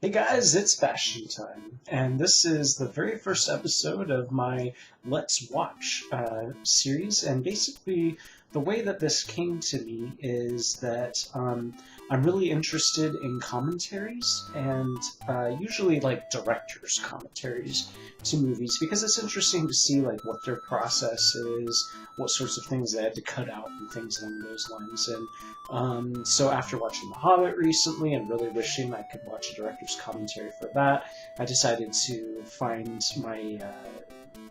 Hey guys, it's Bastian time, and this is the very first episode of my Let's Watch series. And basically, the way that this came to me is that I'm really interested in commentaries, and usually like directors' commentaries to movies, because it's interesting to see like what their process is, what sorts of things they had to cut out, and things along those lines. And so after watching The Hobbit recently and really wishing I could watch a director's commentary for that, I decided to find my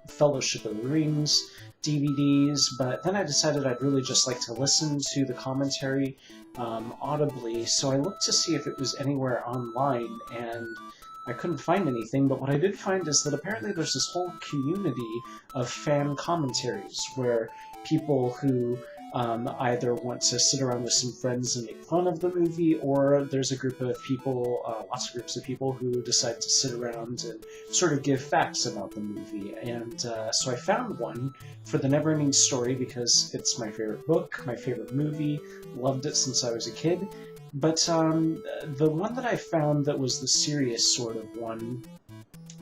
Fellowship of the Rings DVDs, but then I decided I'd really just like to listen to the commentary audibly, so I looked to see if it was anywhere online, and I couldn't find anything, but what I did find is that apparently there's this whole community of fan commentaries where people who either want to sit around with some friends and make fun of the movie, or there's a group of people, lots of groups of people who decide to sit around and sort of give facts about the movie. And so I found one for The NeverEnding Story because it's my favorite book, my favorite movie, loved it since I was a kid. But the one that I found that was the serious sort of one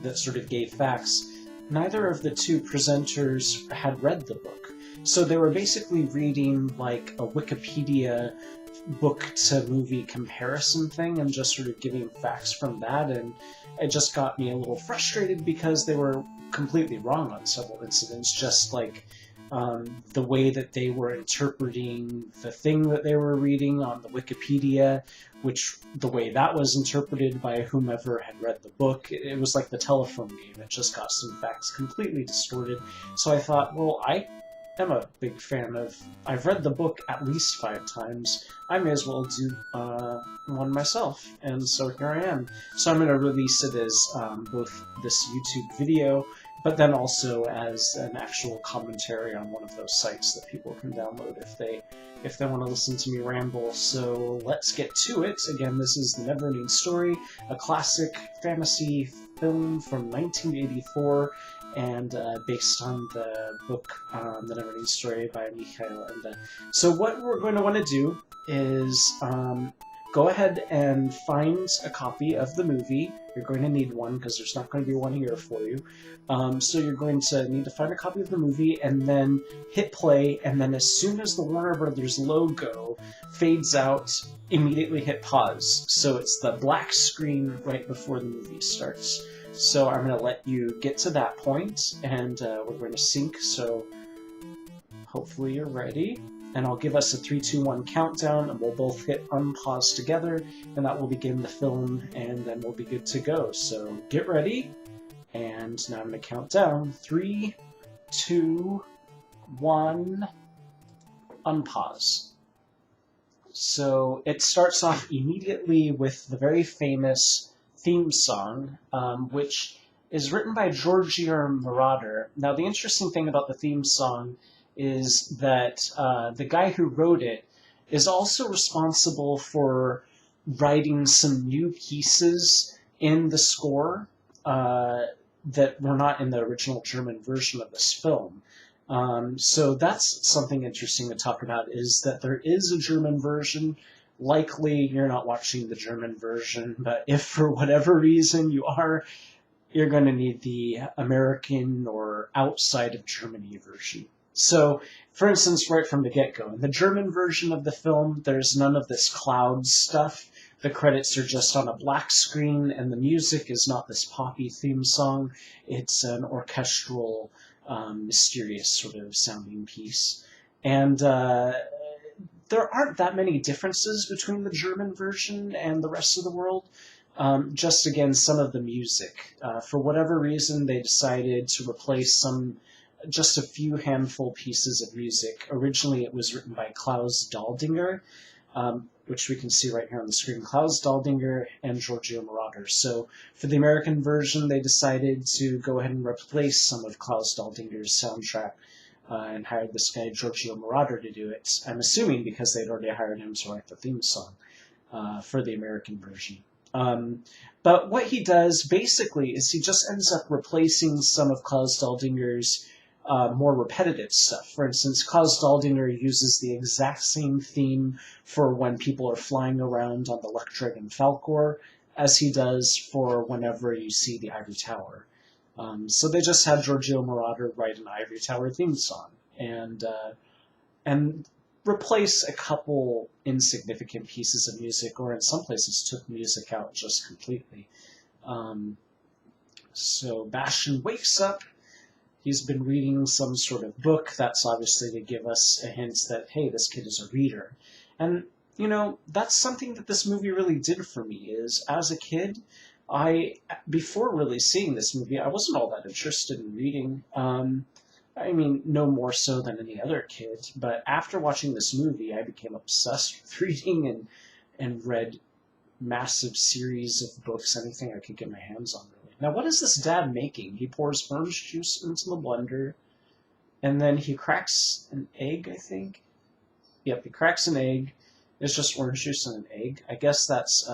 that sort of gave facts, neither of the two presenters had read the book. So they were basically reading like a Wikipedia book to movie comparison thing and just sort of giving facts from that, and it just got me a little frustrated because they were completely wrong on several incidents, just like the way that they were interpreting the thing that they were reading on the Wikipedia, which the way that was interpreted by whomever had read the book, it was like the telephone game. It just got some facts completely distorted. So I thought, well, I'm a big fan of... I've read the book at least 5 times. I may as well do one myself, and so here I am. So I'm going to release it as both this YouTube video, but then also as an actual commentary on one of those sites that people can download if they want to listen to me ramble. So let's get to it. Again, this is The NeverEnding Story, a classic fantasy film from 1984, and based on the book The NeverEnding Story by Michael Ende. So what we're going to want to do is go ahead and find a copy of the movie. You're going to need one because there's not going to be one here for you. So you're going to need to find a copy of the movie and then hit play, and then as soon as the Warner Brothers logo fades out, immediately hit pause. So it's the black screen right before the movie starts. So I'm going to let you get to that point, and we're going to sync, so hopefully you're ready. And I'll give us a 3, 2, 1 countdown, and we'll both hit unpause together, and that will begin the film, and then we'll be good to go. So get ready, and now I'm going to count down. 3, 2, 1, unpause. So it starts off immediately with the very famous theme song, which is written by Giorgio Moroder. Now, the interesting thing about the theme song is that the guy who wrote it is also responsible for writing some new pieces in the score that were not in the original German version of this film. So that's something interesting to talk about, is that there is a German version. Likely you're not watching the German version, but if for whatever reason you are, you're going to need the American or outside of Germany version. So, for instance, right from the get-go, in the German version of the film, there's none of this cloud stuff. The credits are just on a black screen, and the music is not this poppy theme song. It's an orchestral, mysterious sort of sounding piece. And there aren't that many differences between the German version and the rest of the world. Just, again, some of the music. For whatever reason, they decided to replace just a few handful pieces of music. Originally, it was written by Klaus Daldinger, which we can see right here on the screen. Klaus Daldinger and Giorgio Moroder. So for the American version, they decided to go ahead and replace some of Klaus Daldinger's soundtrack and hired this guy Giorgio Moroder to do it. I'm assuming because they'd already hired him to write the theme song for the American version. But what he does basically is he just ends up replacing some of Klaus Daldinger's more repetitive stuff. For instance, Klaus Daldinger uses the exact same theme for when people are flying around on the luck dragon Falkor as he does for whenever you see the Ivory Tower. So they just had Giorgio Moroder write an Ivory Tower theme song, and replace a couple insignificant pieces of music, or in some places took music out just completely. So Bastian wakes up. He's been reading some sort of book. That's obviously to give us a hint that, hey, this kid is a reader. And, you know, that's something that this movie really did for me, is as a kid, before really seeing this movie, I wasn't all that interested in reading. I mean, no more so than any other kid. But after watching this movie, I became obsessed with reading and read massive series of books, anything I could get my hands on, really. Now, what is this dad making? He pours orange juice into the blender, and then he cracks an egg, I think? Yep, he cracks an egg. It's just orange juice and an egg. I guess that's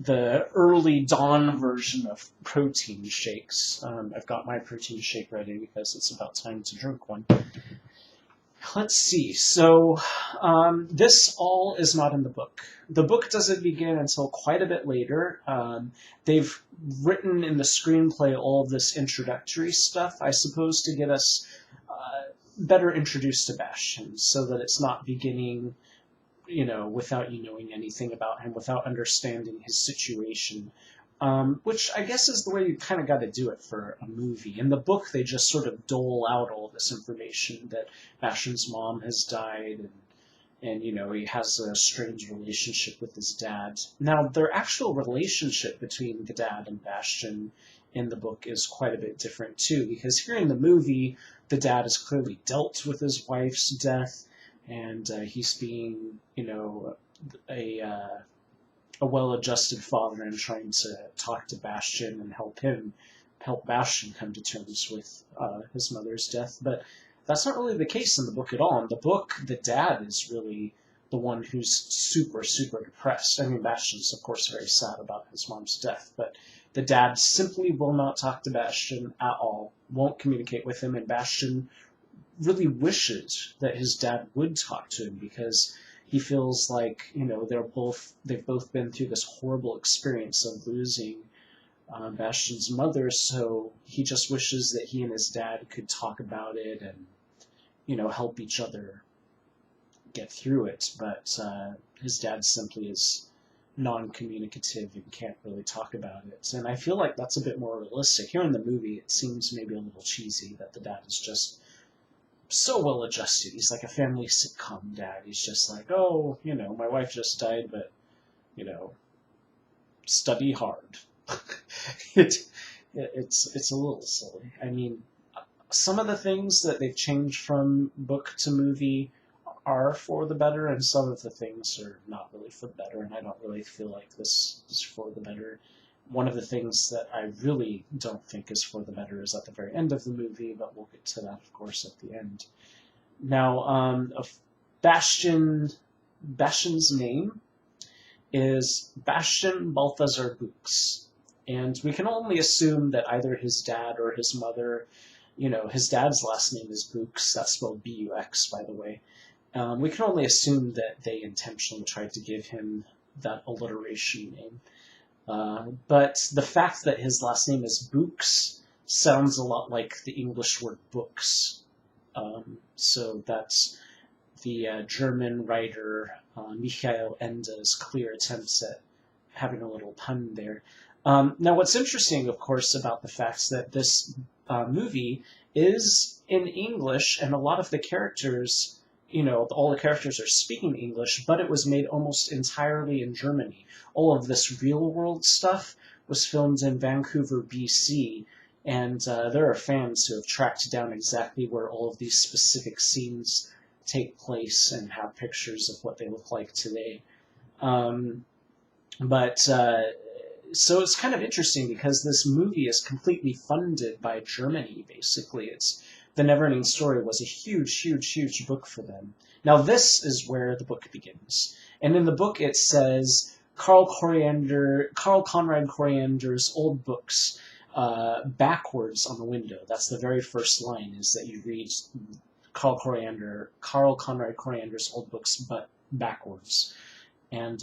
the early dawn version of protein shakes. I've got my protein shake ready because it's about time to drink one. Let's see. So this all is not in the book. The book doesn't begin until quite a bit later. They've written in the screenplay all of this introductory stuff, I suppose, to get us better introduced to Bastian, so that it's not beginning, you know, without you knowing anything about him, without understanding his situation. Which I guess is the way you kind of got to do it for a movie. In the book, they just sort of dole out all this information that Bastian's mom has died, and you know, he has a strange relationship with his dad. Now, their actual relationship between the dad and Bastian in the book is quite a bit different too, because here in the movie, the dad has clearly dealt with his wife's death, and he's being, you know, a well-adjusted father and trying to talk to Bastian and help Bastian come to terms with his mother's death. But that's not really the case in the book at all. In the book, the dad is really the one who's super, super depressed. I mean, Bastian's, of course, very sad about his mom's death, but the dad simply will not talk to Bastian at all, won't communicate with him, and Bastian really wishes that his dad would talk to him, because he feels like, you know, they've both been through this horrible experience of losing Bastian's mother, so he just wishes that he and his dad could talk about it and, you know, help each other get through it. But his dad simply is non-communicative and can't really talk about it. And I feel like that's a bit more realistic. Here in the movie, it seems maybe a little cheesy that the dad is just so well adjusted. He's like a family sitcom dad. He's just like, oh, you know, my wife just died, but, you know, study hard. It's a little silly. I mean, some of the things that they've changed from book to movie are for the better, and some of the things are not really for the better, and I don't really feel like this is for the better. One of the things that I really don't think is for the better is at the very end of the movie, but we'll get to that, of course, at the end. Now, Bastian's name is Bastian Balthazar Bux, and we can only assume that either his dad or his mother, you know, his dad's last name is Bux, that's spelled B-U-X, by the way. We can only assume that they intentionally tried to give him that alliteration name. But the fact that his last name is Bux sounds a lot like the English word books. So that's the German writer Michael Ende's clear attempts at having a little pun there. Now, what's interesting, of course, about the fact that this movie is in English, and a lot of the characters, you know, all the characters are speaking English, but it was made almost entirely in Germany. All of this real-world stuff was filmed in Vancouver, BC, and there are fans who have tracked down exactly where all of these specific scenes take place and have pictures of what they look like today. So it's kind of interesting because this movie is completely funded by Germany, basically. The NeverEnding Story was a huge, huge, huge book for them. Now this is where the book begins. And in the book it says Carl Conrad Coriander's old books backwards on the window. That's the very first line, is that you read Carl Conrad Coriander's old books, but backwards. And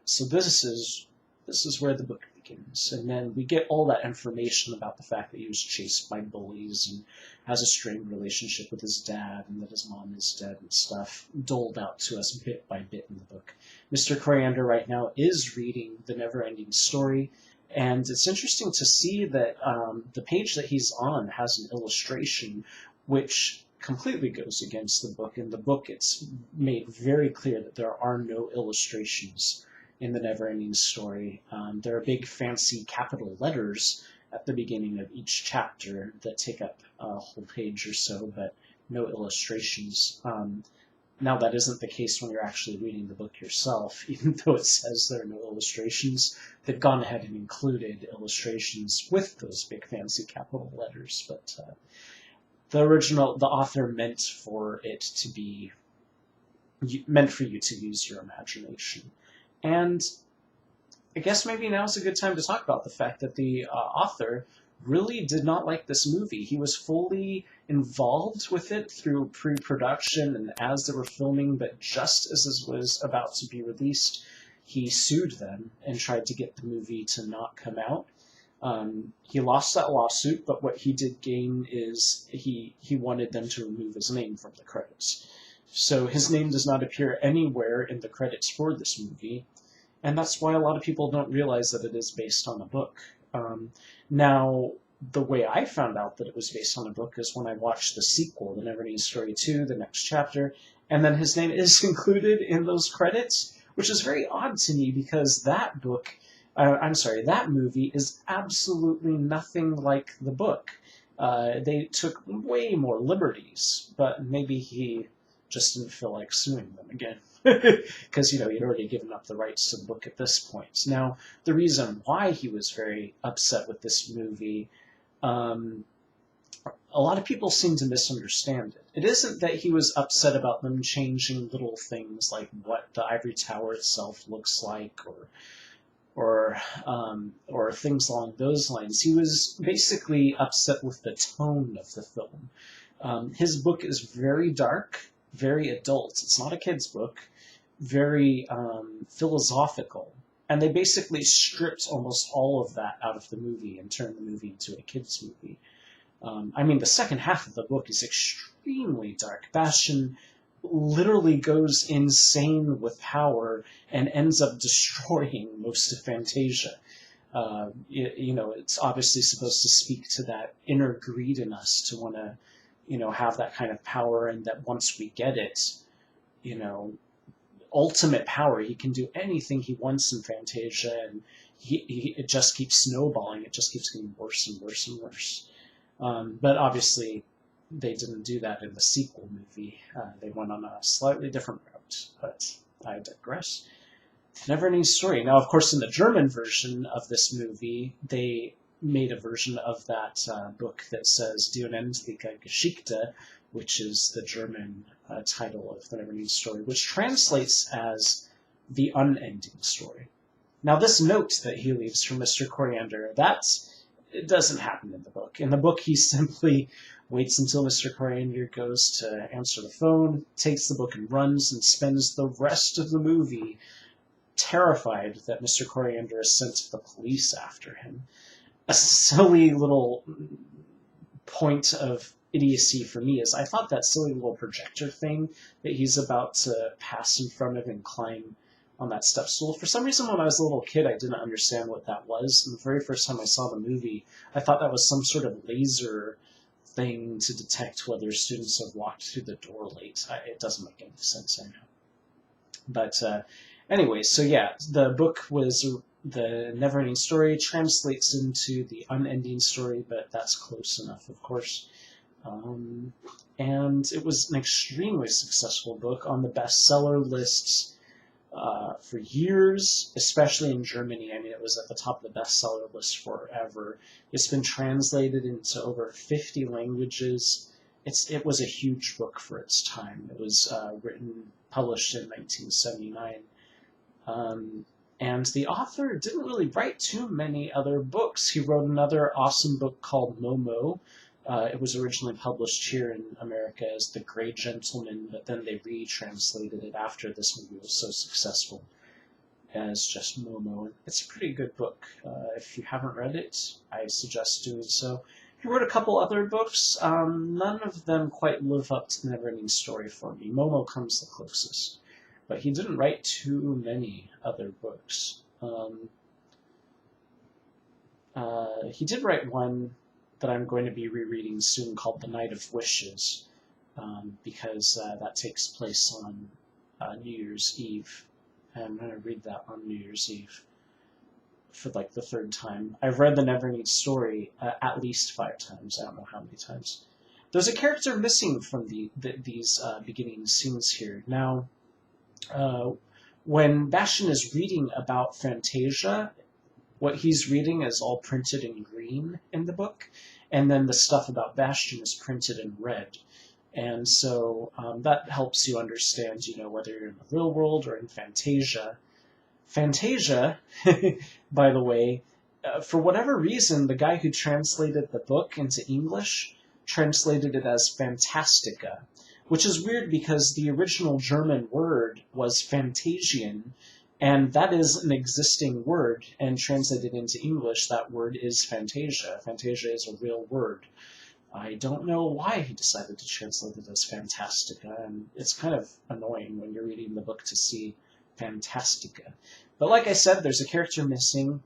so this is This is where the book begins. And then we get all that information about the fact that he was chased by bullies and has a strained relationship with his dad and that his mom is dead and stuff, doled out to us bit by bit in the book. Mr. Coriander right now is reading the NeverEnding Story, and it's interesting to see that the page that he's on has an illustration which completely goes against the book. In the book, it's made very clear that there are no illustrations in the NeverEnding Story. There are big fancy capital letters at the beginning of each chapter that take up a whole page or so, but no illustrations. Now that isn't the case when you're actually reading the book yourself, even though it says there are no illustrations. They've gone ahead and included illustrations with those big fancy capital letters, but the author meant for you to use your imagination. And I guess maybe now's a good time to talk about the fact that the author really did not like this movie. He was fully involved with it through pre-production and as they were filming, but just as this was about to be released, he sued them and tried to get the movie to not come out. He lost that lawsuit, but what he did gain is he wanted them to remove his name from the credits. So his name does not appear anywhere in the credits for this movie, and that's why a lot of people don't realize that it is based on a book. Now, the way I found out that it was based on a book is when I watched the sequel, The NeverEnding Story 2, the next chapter, and then his name is included in those credits, which is very odd to me because that movie is absolutely nothing like the book. They took way more liberties, but maybe he just didn't feel like suing them again. Because, he'd already given up the rights to the book at this point. Now, the reason why he was very upset with this movie, a lot of people seem to misunderstand it. It isn't that he was upset about them changing little things like what the Ivory Tower itself looks like, or things along those lines. He was basically upset with the tone of the film. His book is very dark, very adult. It's not a kid's book. Very philosophical. And they basically stripped almost all of that out of the movie and turned the movie into a kid's movie. The second half of the book is extremely dark. Bastian literally goes insane with power and ends up destroying most of Fantasia. It's obviously supposed to speak to that inner greed in us to want to, have that kind of power, and that once we get it, ultimate power, he can do anything he wants in Fantasia, and it just keeps snowballing. It just keeps getting worse and worse and worse. But obviously, they didn't do that in the sequel movie. They went on a slightly different route, but I digress. The NeverEnding Story. Now, of course, in the German version of this movie, they made a version of that book that says Die unendliche Geschichte, which is the German title of the NeverEnding Story, which translates as The Unending Story. Now, this note that he leaves for Mr. Coriander, it doesn't happen in the book. In the book, he simply waits until Mr. Coriander goes to answer the phone, takes the book and runs, and spends the rest of the movie terrified that Mr. Coriander has sent the police after him. A silly little point of idiocy for me is I thought that silly little projector thing that he's about to pass in front of and climb on that step stool. For some reason, when I was a little kid, I didn't understand what that was. And the very first time I saw the movie, I thought that was some sort of laser thing to detect whether students have walked through the door late. It doesn't make any sense, I know. But anyway, so yeah, the book was the NeverEnding Story, translates into the Unending Story, but that's close enough, of course. And it was an extremely successful book on the bestseller lists for years, especially in Germany. It was at the top of the bestseller list forever. It's been translated into over 50 languages. It was a huge book for its time. It was published in 1979. And the author didn't really write too many other books. He wrote another awesome book called Momo. It was originally published here in America as The Grey Gentleman, but then they retranslated it after this movie was so successful. as just Momo. It's a pretty good book. If you haven't read it, I suggest doing so. He wrote a couple other books. None of them quite live up to the NeverEnding Story for me. Momo comes the closest. But he didn't write too many other books. He did write one that I'm going to be rereading soon called The Night of Wishes, because that takes place on New Year's Eve. And I'm going to read that on New Year's Eve for like the third time. I've read the NeverEnding Story at least 5 times. I don't know how many times. There's a character missing from these beginning scenes here. Now, when Bastian is reading about Fantasia, what he's reading is all printed in green in the book, and then the stuff about Bastian is printed in red. And so that helps you understand, whether you're in the real world or in Fantasia. Fantasia, by the way, for whatever reason, the guy who translated the book into English translated it as Fantastica, which is weird because the original German word was Fantasian, and that is an existing word, and translated into English, that word is Fantasia. Fantasia is a real word. I don't know why he decided to translate it as Fantastica, and it's kind of annoying when you're reading the book to see Fantastica. But like I said, there's a character missing,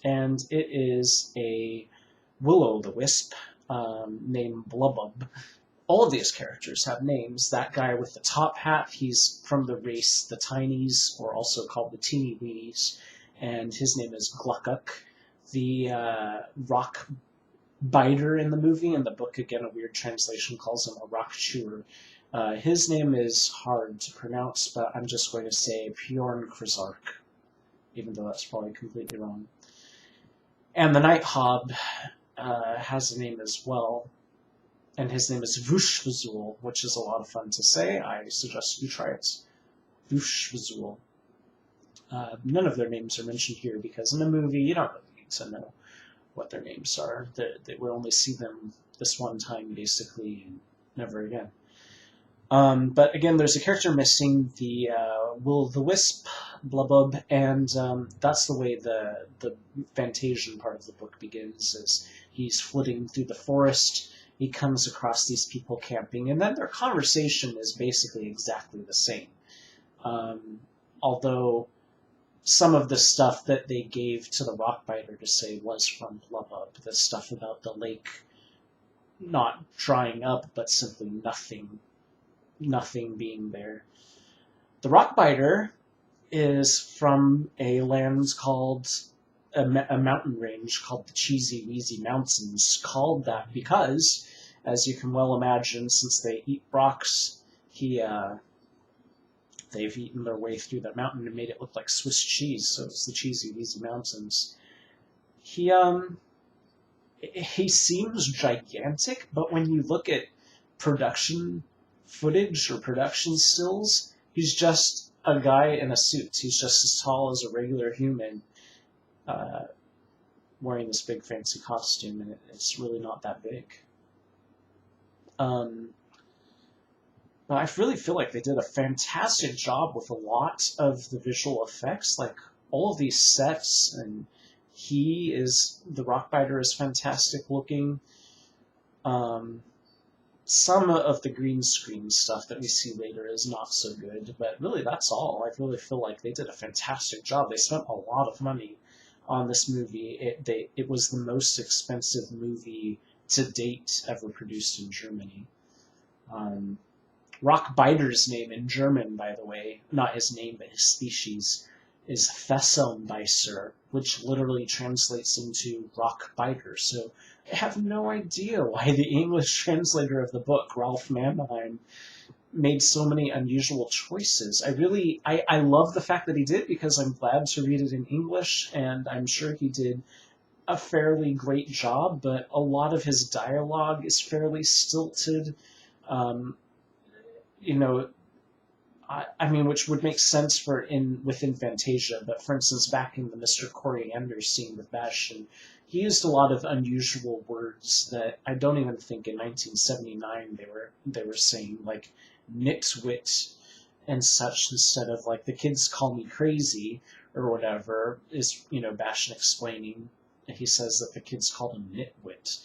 and it is a will-o'-the-wisp named Blubub. All of these characters have names. That guy with the top hat, he's from the race the Tinies, or also called the Teeny Weenies, and his name is Gluckuk. The rock biter in the movie, in the book, again, a weird translation calls him a rock chewer. His name is hard to pronounce, but I'm just going to say Bjorn Krizark, even though that's probably completely wrong. And the Night Hob has a name as well, and his name is Vushvazul, which is a lot of fun to say. I suggest you try it. Vushvazul. None of their names are mentioned here, because in a movie, you don't really need to know what their names are. They will only see them this one time, basically, and never again. But again, there's a character missing, the will-o'-the-wisp, Blubub, and that's the way the Fantasian part of the book begins, is he's flitting through the forest, he comes across these people camping, and then their conversation is basically exactly the same. Although some of the stuff that they gave to the Rockbiter to say was from Blubub, the stuff about the lake not drying up, but simply nothing being there. The Rockbiter is from a land called a mountain range called the Cheesy Wheezy Mountains, called that because, as you can well imagine, since they eat rocks, they've eaten their way through the mountain and made it look like Swiss cheese, so it's the Cheesy Wheezy Mountains. He seems gigantic, but when you look at production footage or production stills, he's just a guy in a suit. He's just as tall as a regular human, wearing this big fancy costume, and it's really not that big. But I really feel like they did a fantastic job with a lot of the visual effects, like all of these sets, and the Rockbiter is fantastic looking. Some of the green screen stuff that we see later is not so good, but really that's all. I really feel like they did a fantastic job. They spent a lot of money on this movie. It was the most expensive movie to date ever produced in Germany. Rockbiter's name in German, by the way, not his name, but his species, is Fesselnbeißer, which literally translates into Rockbiter. So I have no idea why the English translator of the book, Ralph Mannheim, made so many unusual choices. I love the fact that he did, because I'm glad to read it in English, and I'm sure he did a fairly great job, but a lot of his dialogue is fairly stilted. Which would make sense within Fantasia, but for instance, back in the Mr. Coriander scene with Bastian, he used a lot of unusual words that I don't even think in 1979 they were saying, like nitwit and such, instead of like the kids call me crazy or whatever, is, Bastian explaining. He says that the kids called him nitwit.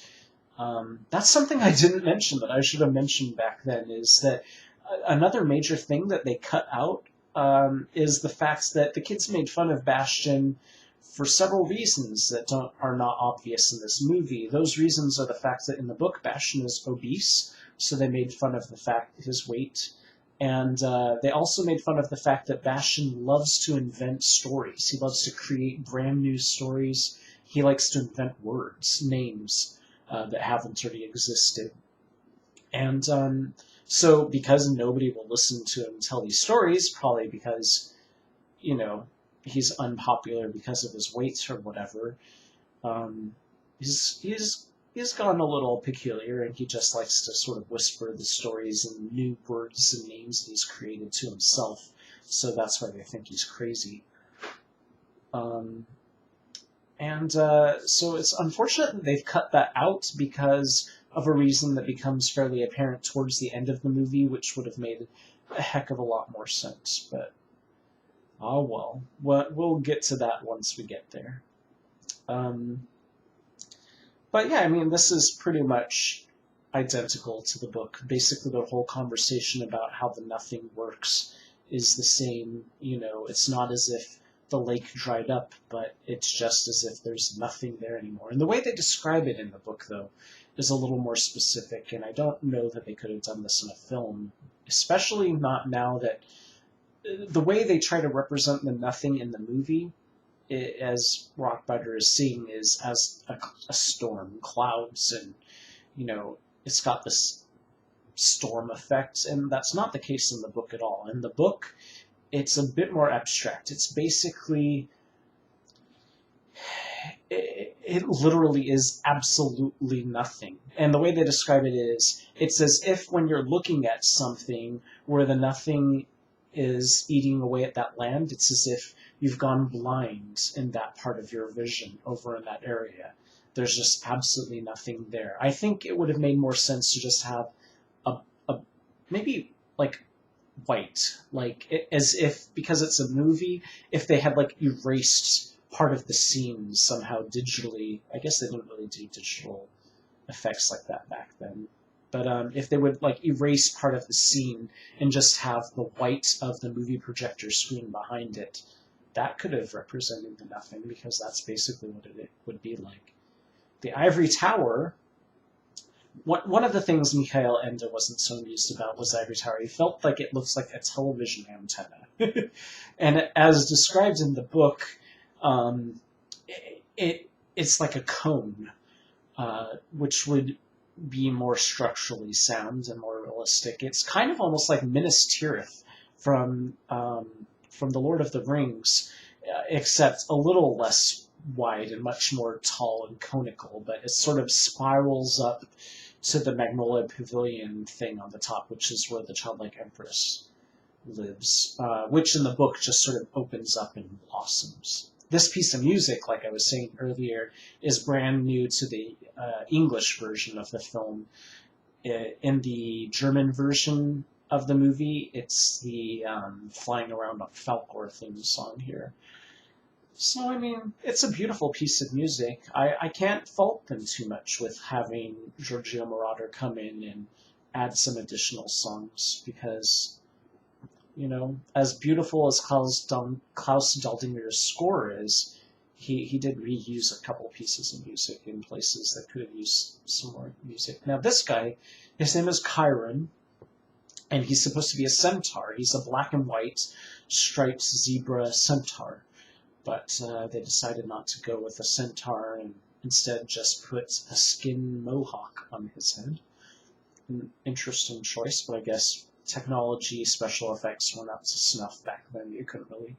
That's something I didn't mention that I should have mentioned back then, is that another major thing that they cut out is the fact that the kids made fun of Bastian for several reasons that are not obvious in this movie. Those reasons are the fact that in the book Bastian is obese, so they made fun of the fact his weight, and they also made fun of the fact that Bastian loves to invent stories. He loves to create brand new stories. He likes to invent words, names that haven't already existed. And so because nobody will listen to him tell these stories, probably because, he's unpopular because of his weight or whatever, he's gone a little peculiar, and he just likes to sort of whisper the stories and new words and names that he's created to himself. So that's why they think he's crazy. So it's unfortunate that they've cut that out because of a reason that becomes fairly apparent towards the end of the movie, which would have made a heck of a lot more sense. But, oh well. We'll get to that once we get there. But yeah, I mean, this is pretty much identical to the book. Basically, the whole conversation about how the nothing works is the same. It's not as if the lake dried up, but it's just as if there's nothing there anymore. And the way they describe it in the book, though, is a little more specific, and I don't know that they could have done this in a film, especially not now that the way they try to represent the nothing in the movie, as Rockbiter is seeing, is as a storm, clouds, and, it's got this storm effect, and that's not the case in the book at all. In the book, it's a bit more abstract. It's basically, it literally is absolutely nothing. And the way they describe it is, it's as if when you're looking at something where the nothing is eating away at that land, it's as if you've gone blind in that part of your vision over in that area. There's just absolutely nothing there. I think it would have made more sense to just have a maybe like white, as if, because it's a movie, if they had like erased part of the scene somehow digitally. I guess they didn't really do digital effects like that back then. But if they would like erase part of the scene and just have the white of the movie projector screen behind it, that could have represented the nothing, because that's basically what it would be like. The Ivory Tower, one of the things Mikhail Ende wasn't so amused about was Ivory Tower. He felt like it looks like a television antenna. And as described in the book, it's like a cone, which would be more structurally sound and more realistic. It's kind of almost like Minas Tirith from The Lord of the Rings, except a little less wide and much more tall and conical, but it sort of spirals up to the Magnolia Pavilion thing on the top, which is where the childlike empress lives, which in the book just sort of opens up and blossoms. This piece of music, like I was saying earlier, is brand new to the English version of the film. In the German version of the movie, it's the Flying Around on Falkor theme song here. So, I mean, it's a beautiful piece of music. I can't fault them too much with having Giorgio Moroder come in and add some additional songs, because, as beautiful as Klaus Daldinger's score is, he did reuse a couple pieces of music in places that could have used some more music. Now, this guy, his name is Chiron, and he's supposed to be a centaur. He's a black and white striped zebra centaur. But they decided not to go with a centaur and instead just put a skin mohawk on his head. An interesting choice, but I guess technology, special effects weren't up to snuff back then. You couldn't really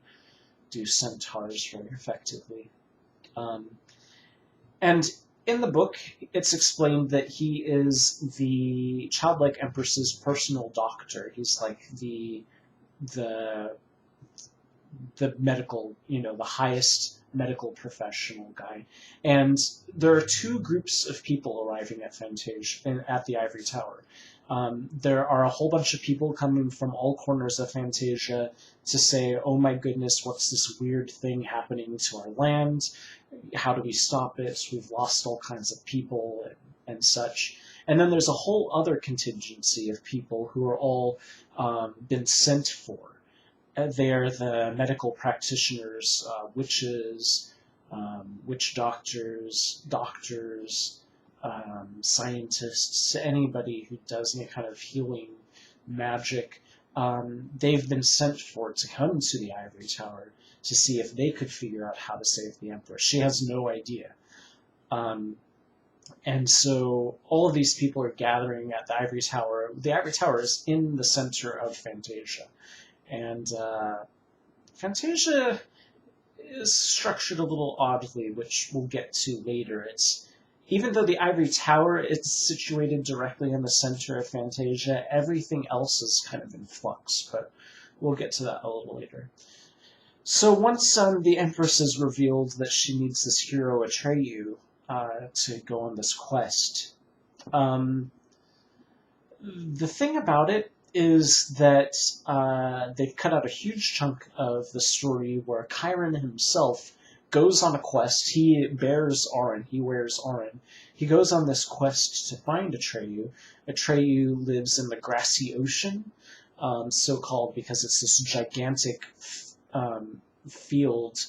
do centaurs very effectively. And in the book, it's explained that he is the childlike empress's personal doctor. He's like the medical, the highest medical professional guy. And there are two groups of people arriving at Fantasia, at the Ivory Tower. There are a whole bunch of people coming from all corners of Fantasia to say, oh my goodness, what's this weird thing happening to our land? How do we stop it? We've lost all kinds of people and such. And then there's a whole other contingency of people who are all been sent for. They're the medical practitioners, witches, witch doctors, scientists, anybody who does any kind of healing magic. They've been sent for to come to the Ivory Tower to see if they could figure out how to save the Empress. She has no idea. And so all of these people are gathering at the Ivory Tower. The Ivory Tower is in the center of Fantasia. And Fantasia is structured a little oddly, which we'll get to later. Even though the Ivory Tower is situated directly in the center of Fantasia, everything else is kind of in flux, but we'll get to that a little later. So once the Empress is revealed that she needs this hero Atreyu to go on this quest, the thing about it is that they've cut out a huge chunk of the story where Chiron himself goes on a quest. He bears Auron. He wears Auron. He goes on this quest to find Atreyu. Atreyu lives in the grassy ocean, so-called because it's this gigantic field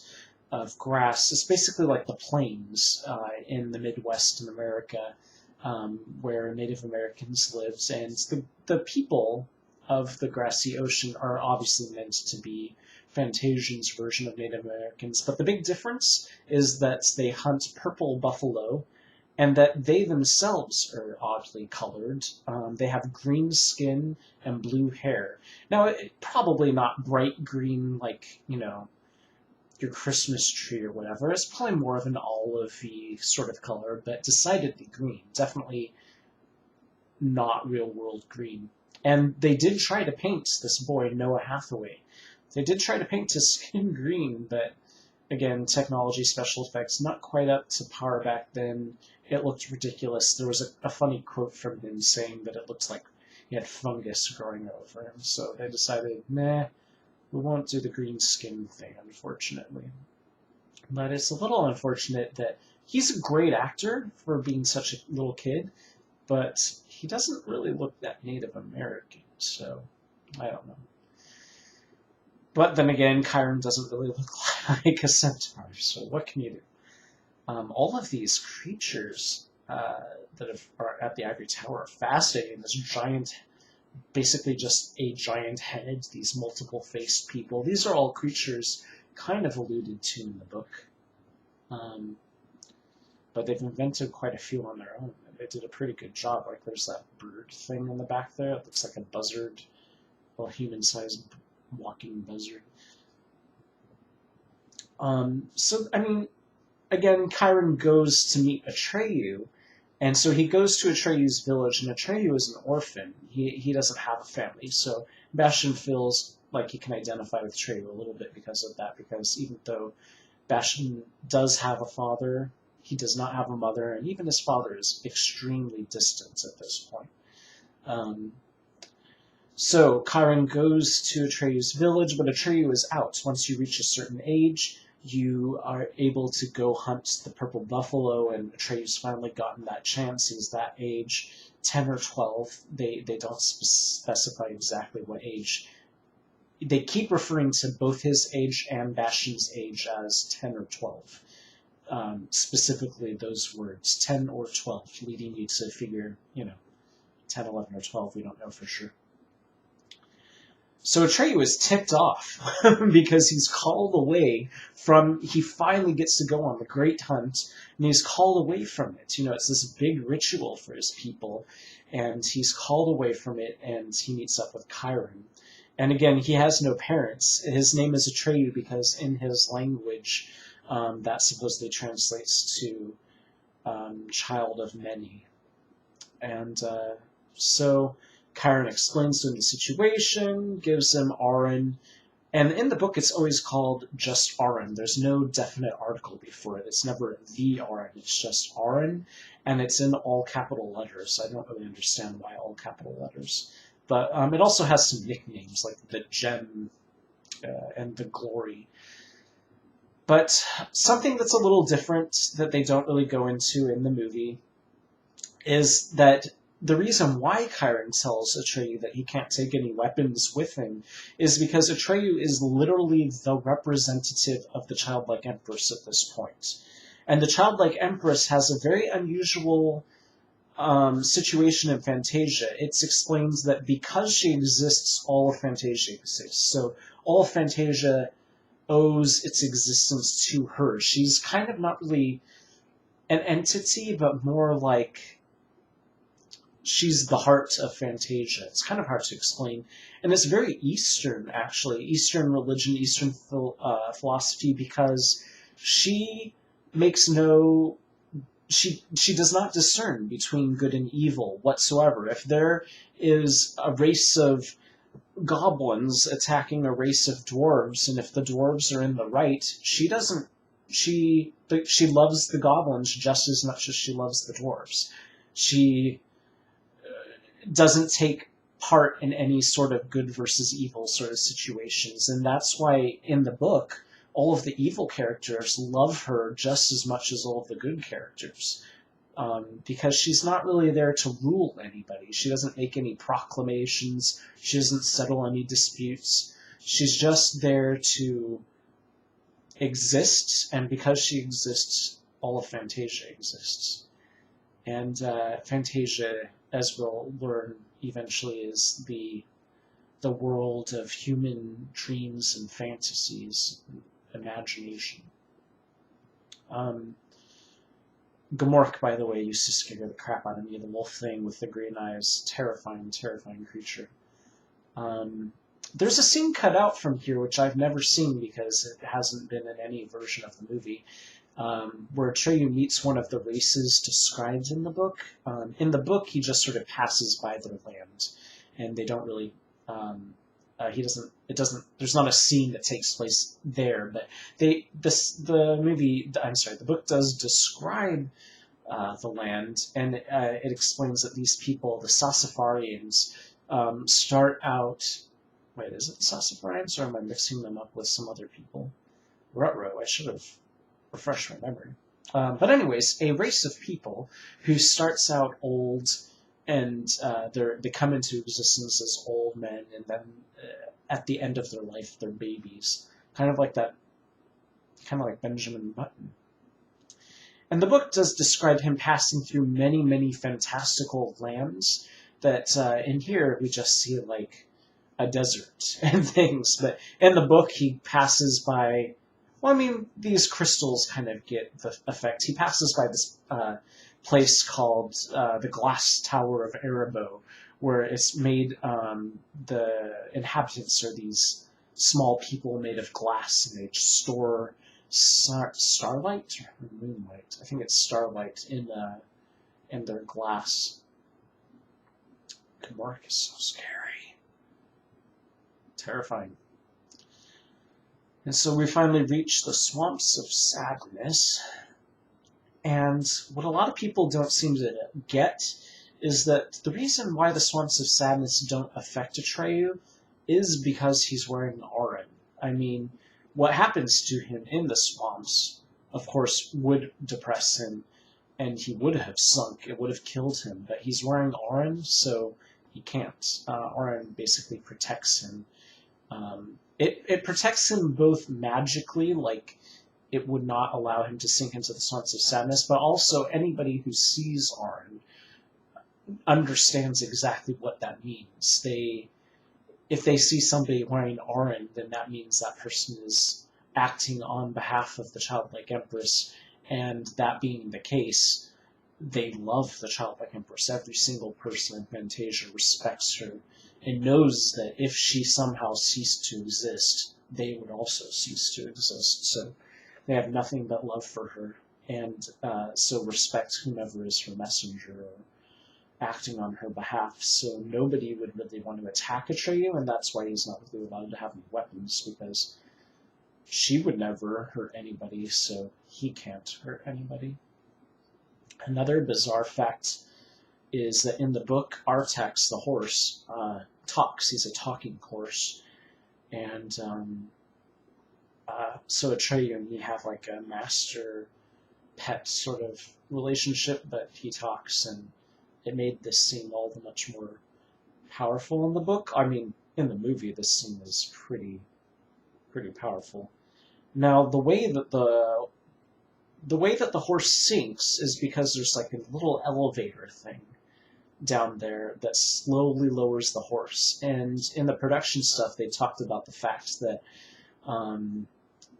of grass. It's basically like the plains in the Midwest in America, where Native Americans live. And the people of the grassy ocean are obviously meant to be Fantasian's version of Native Americans, but the big difference is that they hunt purple buffalo, and that they themselves are oddly colored. They have green skin and blue hair. Now, probably not bright green like, your Christmas tree or whatever. It's probably more of an olive-y sort of color, but decidedly green. Definitely not real-world green. And they did try to paint this boy, Noah Hathaway. They did try to paint his skin green, but again, technology, special effects, not quite up to par back then. It looked ridiculous. There was a funny quote from him saying that it looked like he had fungus growing over him. So they decided, nah, we won't do the green skin thing, unfortunately. But it's a little unfortunate that he's a great actor for being such a little kid, but he doesn't really look that Native American, so I don't know. But then again, Chiron doesn't really look like a centaur, so what can you do? All of these creatures that are at the Ivory Tower are fascinating. This giant, basically just a giant head, these multiple-faced people. These are all creatures kind of alluded to in the book. But they've invented quite a few on their own. They did a pretty good job. Like, there's that bird thing in the back there. It looks like a buzzard, well, human-sized walking buzzard. So, I mean, again, Chiron goes to meet Atreyu, and so he goes to Atreyu's village, and Atreyu is an orphan. He doesn't have a family, so Bastian feels like he can identify with Atreyu a little bit because of that, because even though Bastian does have a father, he does not have a mother, and even his father is extremely distant at this point. So Chiron goes to Atreyu's village, but Atreyu is out. Once you reach a certain age, you are able to go hunt the purple buffalo, and Atreyu's finally gotten that chance. He's that age, 10 or 12. They don't specify exactly what age. They keep referring to both his age and Bastian's age as 10 or 12. Specifically those words, 10 or 12, leading you to figure, 10, 11, or 12, we don't know for sure. So Atreyu is ticked off because he's called away from, he finally gets to go on the great hunt, and he's called away from it. It's this big ritual for his people, and he's called away from it, and he meets up with Chiron. And again, he has no parents. His name is Atreyu because in his language, that supposedly translates to child of many. And so Chiron explains to him the situation, gives him Auron, And in the book, it's always called just Arin. There's no definite article before it. It's never the Arin. It's just Arin, and it's in all capital letters. I don't really understand why all capital letters. But it also has some nicknames, like the Gem and the Glory. But something that's a little different that they don't really go into in the movie is that the reason why Chiron tells Atreyu that he can't take any weapons with him is because Atreyu is literally the representative of the childlike empress at this point. And the childlike empress has a very unusual situation in Fantasia. It explains that because she exists, all of Fantasia exists. So all of Fantasia owes its existence to her. She's kind of not really an entity, but more like she's the heart of Fantasia. It's kind of hard to explain. And it's very Eastern, actually. Eastern religion, Eastern philosophy, because she makes no... She does not discern between good and evil whatsoever. If there is a race of goblins attacking a race of dwarves, and if the dwarves are in the right, she doesn't... She loves the goblins just as much as she loves the dwarves. She doesn't take part in any sort of good versus evil sort of situations. And that's why in the book, all of the evil characters love her just as much as all of the good characters. Because she's not really there to rule anybody. She doesn't make any proclamations. She doesn't settle any disputes. She's just there to exist, and because she exists, all of Fantasia exists. And Fantasia, as we'll learn eventually, is the world of human dreams and fantasies, and imagination. Gmork, by the way, used to scare the crap out of me. The wolf thing with the green eyes, terrifying, terrifying creature. There's a scene cut out from here, which I've never seen because it hasn't been in any version of the movie, where Atreyu meets one of the races described in the book. In the book, he just sort of passes by their land, and they don't really... there's not a scene that takes place there, but the book does describe the land, and it explains that these people, the Sassafarians, start out... Wait, is it the Sassafarians, or am I mixing them up with some other people? Ruh-roh, I should have refreshed my memory. But anyways, a race of people who starts out old, and they come into existence as old men, and then at the end of their life, they're babies. Kind of like Benjamin Button. And the book does describe him passing through many, many fantastical lands that in here we just see like a desert and things. But in the book, he passes by... Well, I mean, these crystals kind of get the effect. He passes by this place called the Glass Tower of Erebos, where it's made... the inhabitants are these small people made of glass, and they store starlight or moonlight. I think it's starlight in their glass. Gmork is so scary. Terrifying. And so we finally reach the Swamps of Sadness. And what a lot of people don't seem to get is that the reason why the Swamps of Sadness don't affect Atreyu is because he's wearing Arin. I mean, what happens to him in the swamps, of course, would depress him, and he would have sunk. It would have killed him, but he's wearing Arin, so he can't. Arin basically protects him. It protects him both magically, like it would not allow him to sink into the Swamps of Sadness, but also anybody who sees Arin understands exactly what that means. If they see somebody wearing Arin, then that means that person is acting on behalf of the childlike empress, and that being the case, they love the childlike empress. Every single person in Fantasia respects her and knows that if she somehow ceased to exist, they would also cease to exist. So they have nothing but love for her, and so respect whomever is her messenger acting on her behalf, so nobody would really want to attack Atreyu, and that's why he's not really allowed to have any weapons, because she would never hurt anybody, so he can't hurt anybody. Another bizarre fact is that in the book, Artax, the horse, talks. He's a talking horse. And so Atreyu and he have like a master-pet sort of relationship, but he talks, and it made this scene all the much more powerful in the book. I mean, in the movie, this scene is pretty powerful. Now, the way that the horse sinks is because there's like a little elevator thing down there that slowly lowers the horse. And in the production stuff, they talked about the fact that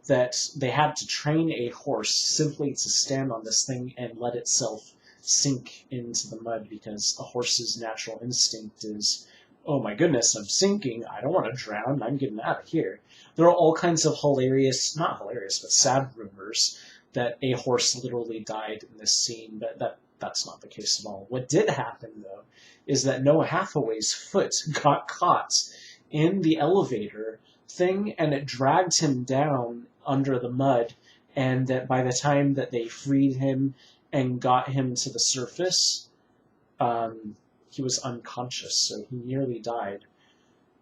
that they had to train a horse simply to stand on this thing and let itself sink into the mud, because a horse's natural instinct is, oh my goodness, I'm sinking, I don't want to drown, I'm getting out of here. There are all kinds of hilarious, not hilarious, but sad rumors that a horse literally died in this scene, but that's not the case at all. What did happen, though, is that Noah Hathaway's foot got caught in the elevator thing, and it dragged him down under the mud, and that by the time that they freed him and got him to the surface, he was unconscious, so he nearly died.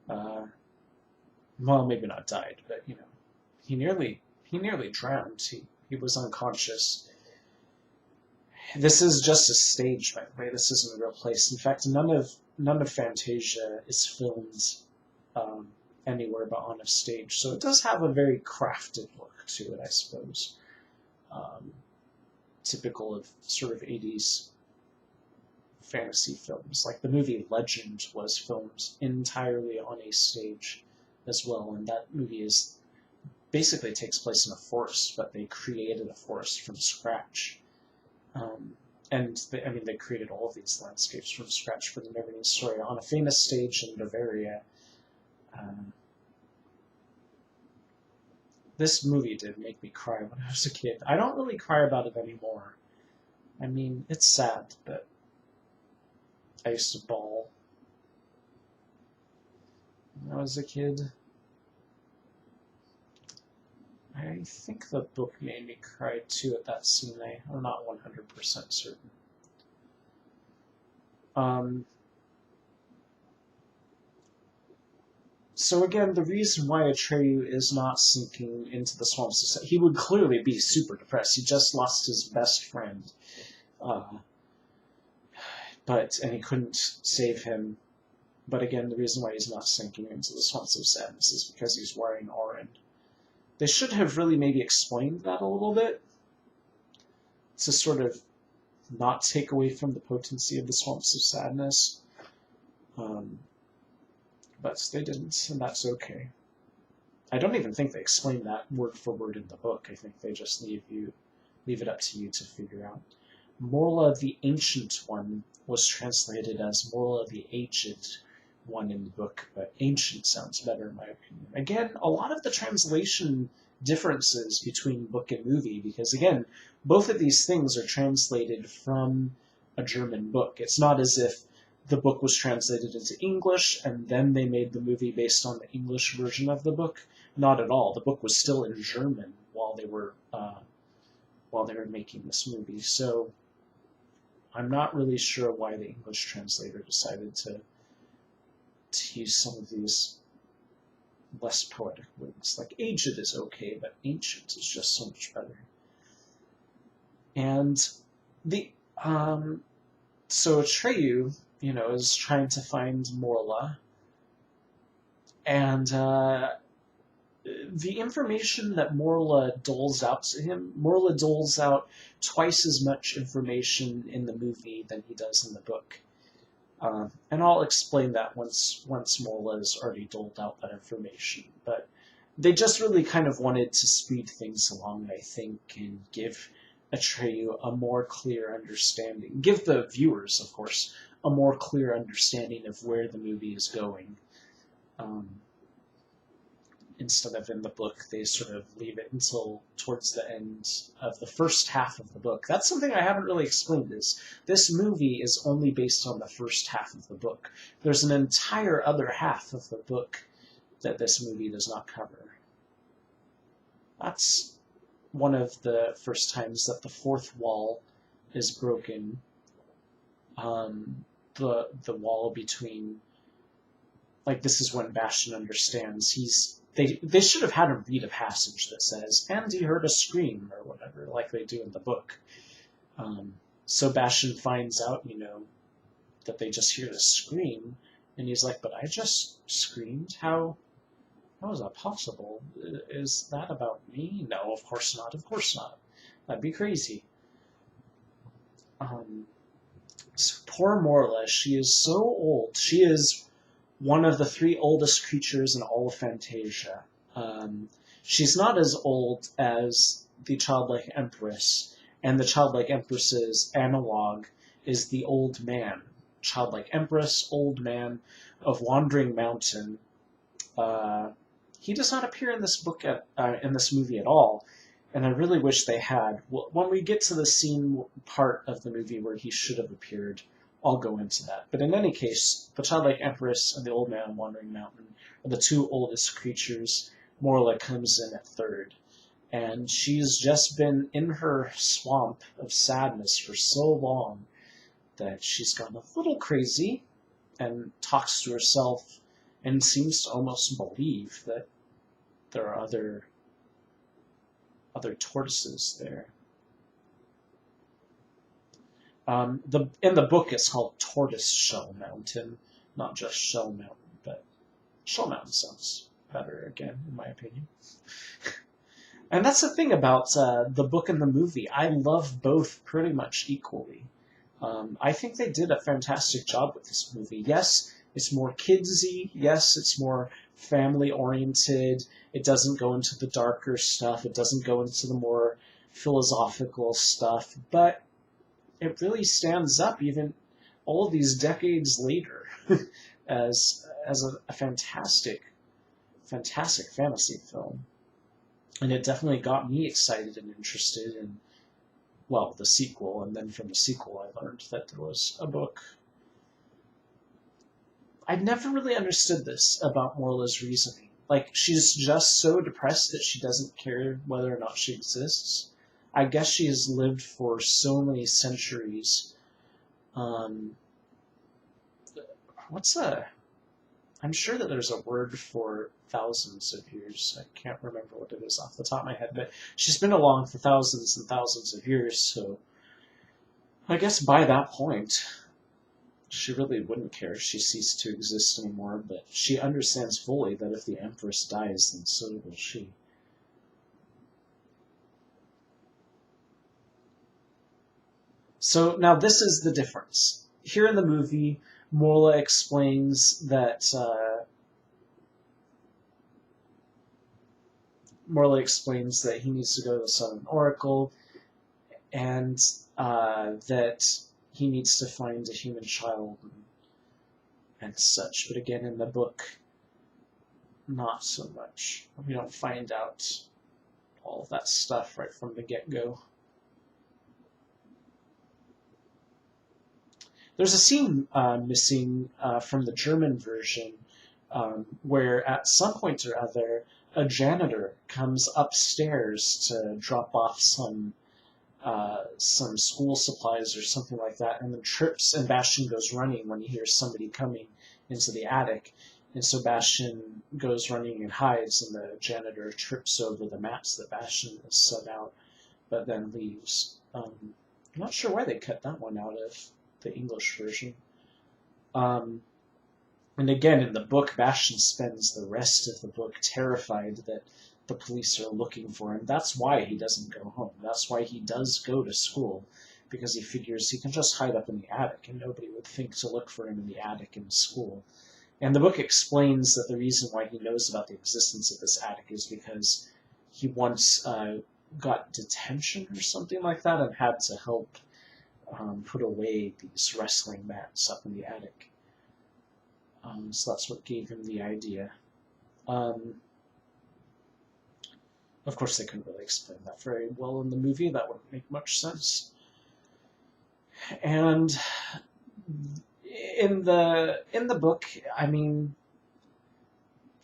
Well, maybe not died, but, you know, he nearly drowned. He was unconscious. This is just a stage, by the way. This isn't a real place. In fact, none of Fantasia is filmed anywhere but on a stage. So it does have a very crafted look to it, I suppose. Typical of sort of 80s fantasy films. Like the movie Legend was filmed entirely on a stage as well, and that movie basically takes place in a forest, but they created a forest from scratch. And they created all of these landscapes from scratch for the NeverEnding story on a famous stage in Bavaria. This movie did make me cry when I was a kid. I don't really cry about it anymore. I mean, it's sad, but I used to bawl when I was a kid. I think the book made me cry too at that scene. I'm not 100% certain. So again, the reason why Atreyu is not sinking into the swamps is that he would clearly be super depressed. He just lost his best friend. And he couldn't save him. But again, the reason why he's not sinking into the swamps of sadness is because he's wearing Orin. They should have really maybe explained that a little bit to sort of not take away from the potency of the swamps of sadness. But they didn't, and that's okay. I don't even think they explain that word for word in the book. I think they just leave it up to you to figure out. Morla the Ancient One was translated as Morla the Ancient One in the book, but ancient sounds better in my opinion. Again, a lot of the translation differences between book and movie, because again, both of these things are translated from a German book. It's not as if the book was translated into English and then they made the movie based on the English version of the book. Not at all. The book was still in German while they were making this movie. So I'm not really sure why the English translator decided to use some of these less poetic words. Like aged is okay, but ancient is just so much better. And so Atreyu, is trying to find Morla, and the information that Morla doles out to him, Morla doles out twice as much information in the movie than he does in the book. And I'll explain that once Morla has already doled out that information. But they just really kind of wanted to speed things along, I think, and give Atreyu a more clear understanding. Give the viewers, of course, a more clear understanding of where the movie is going. instead of in the book, they sort of leave it until towards the end of the first half of the book. That's something I haven't really explained, is this movie is only based on the first half of the book. There's an entire other half of the book that this movie does not cover. That's one of the first times that the fourth wall is broken. The wall between, like, this is when Bastian understands they should have had him read a passage that says, and he heard a scream, or whatever, like they do in the book. So Bastian finds out, that they just hear the scream, and he's like, but I just screamed? How is that possible? Is that about me? No, of course not, of course not. That'd be crazy. So poor Morla, she is so old. She is one of the 3 oldest creatures in all of Fantasia. She's not as old as the Childlike Empress, and the Childlike Empress's analog is the Old Man. Childlike Empress, Old Man of Wandering Mountain. He does not appear in this book in this movie at all, and I really wish they had. When we get to the scene part of the movie where he should have appeared, I'll go into that. But in any case, the Childlike Empress and the Old Man of Wandering Mountain are the 2 oldest creatures. Morla comes in at 3rd, and she's just been in her swamp of sadness for so long that she's gone a little crazy and talks to herself and seems to almost believe that there are other tortoises there. In the book, it's called Tortoise Shell Mountain, not just Shell Mountain, but Shell Mountain sounds better, again, in my opinion. And that's the thing about the book and the movie. I love both pretty much equally. I think they did a fantastic job with this movie. Yes, it's more kidsy. Yes, it's more family-oriented. It doesn't go into the darker stuff. It doesn't go into the more philosophical stuff. But it really stands up even all these decades later as a fantastic fantasy film. And it definitely got me excited and interested in, well, the sequel, and then from the sequel I learned that there was a book. I never really understood this about Morla's reasoning. Like, she's just so depressed that she doesn't care whether or not she exists. I guess she has lived for so many centuries. I'm sure that there's a word for thousands of years. I can't remember what it is off the top of my head, but she's been along for thousands and thousands of years, so I guess by that point, she really wouldn't care if she ceased to exist anymore, but she understands fully that if the Empress dies, then so will she. So now this is the difference. Here in the movie, Morla explains that he needs to go to the Southern Oracle, and that he needs to find a human child and such. But again, in the book, not so much. We don't find out all of that stuff right from the get-go. There's a scene missing from the German version where at some point or other a janitor comes upstairs to drop off some school supplies or something like that, and then trips, and Bastian goes running when he hears somebody coming into the attic. And so Bastian goes running and hides, and the janitor trips over the mats that Bastian has set out, but then leaves. I'm not sure why they cut that one out of the English version. And again, in the book, Bastian spends the rest of the book terrified that the police are looking for him. That's why he doesn't go home. That's why he does go to school, because he figures he can just hide up in the attic and nobody would think to look for him in the attic in school. And the book explains that the reason why he knows about the existence of this attic is because he once got detention or something like that and had to help put away these wrestling mats up in the attic. So that's what gave him the idea. Of course, they couldn't really explain that very well in the movie. That wouldn't make much sense. And in the book, I mean,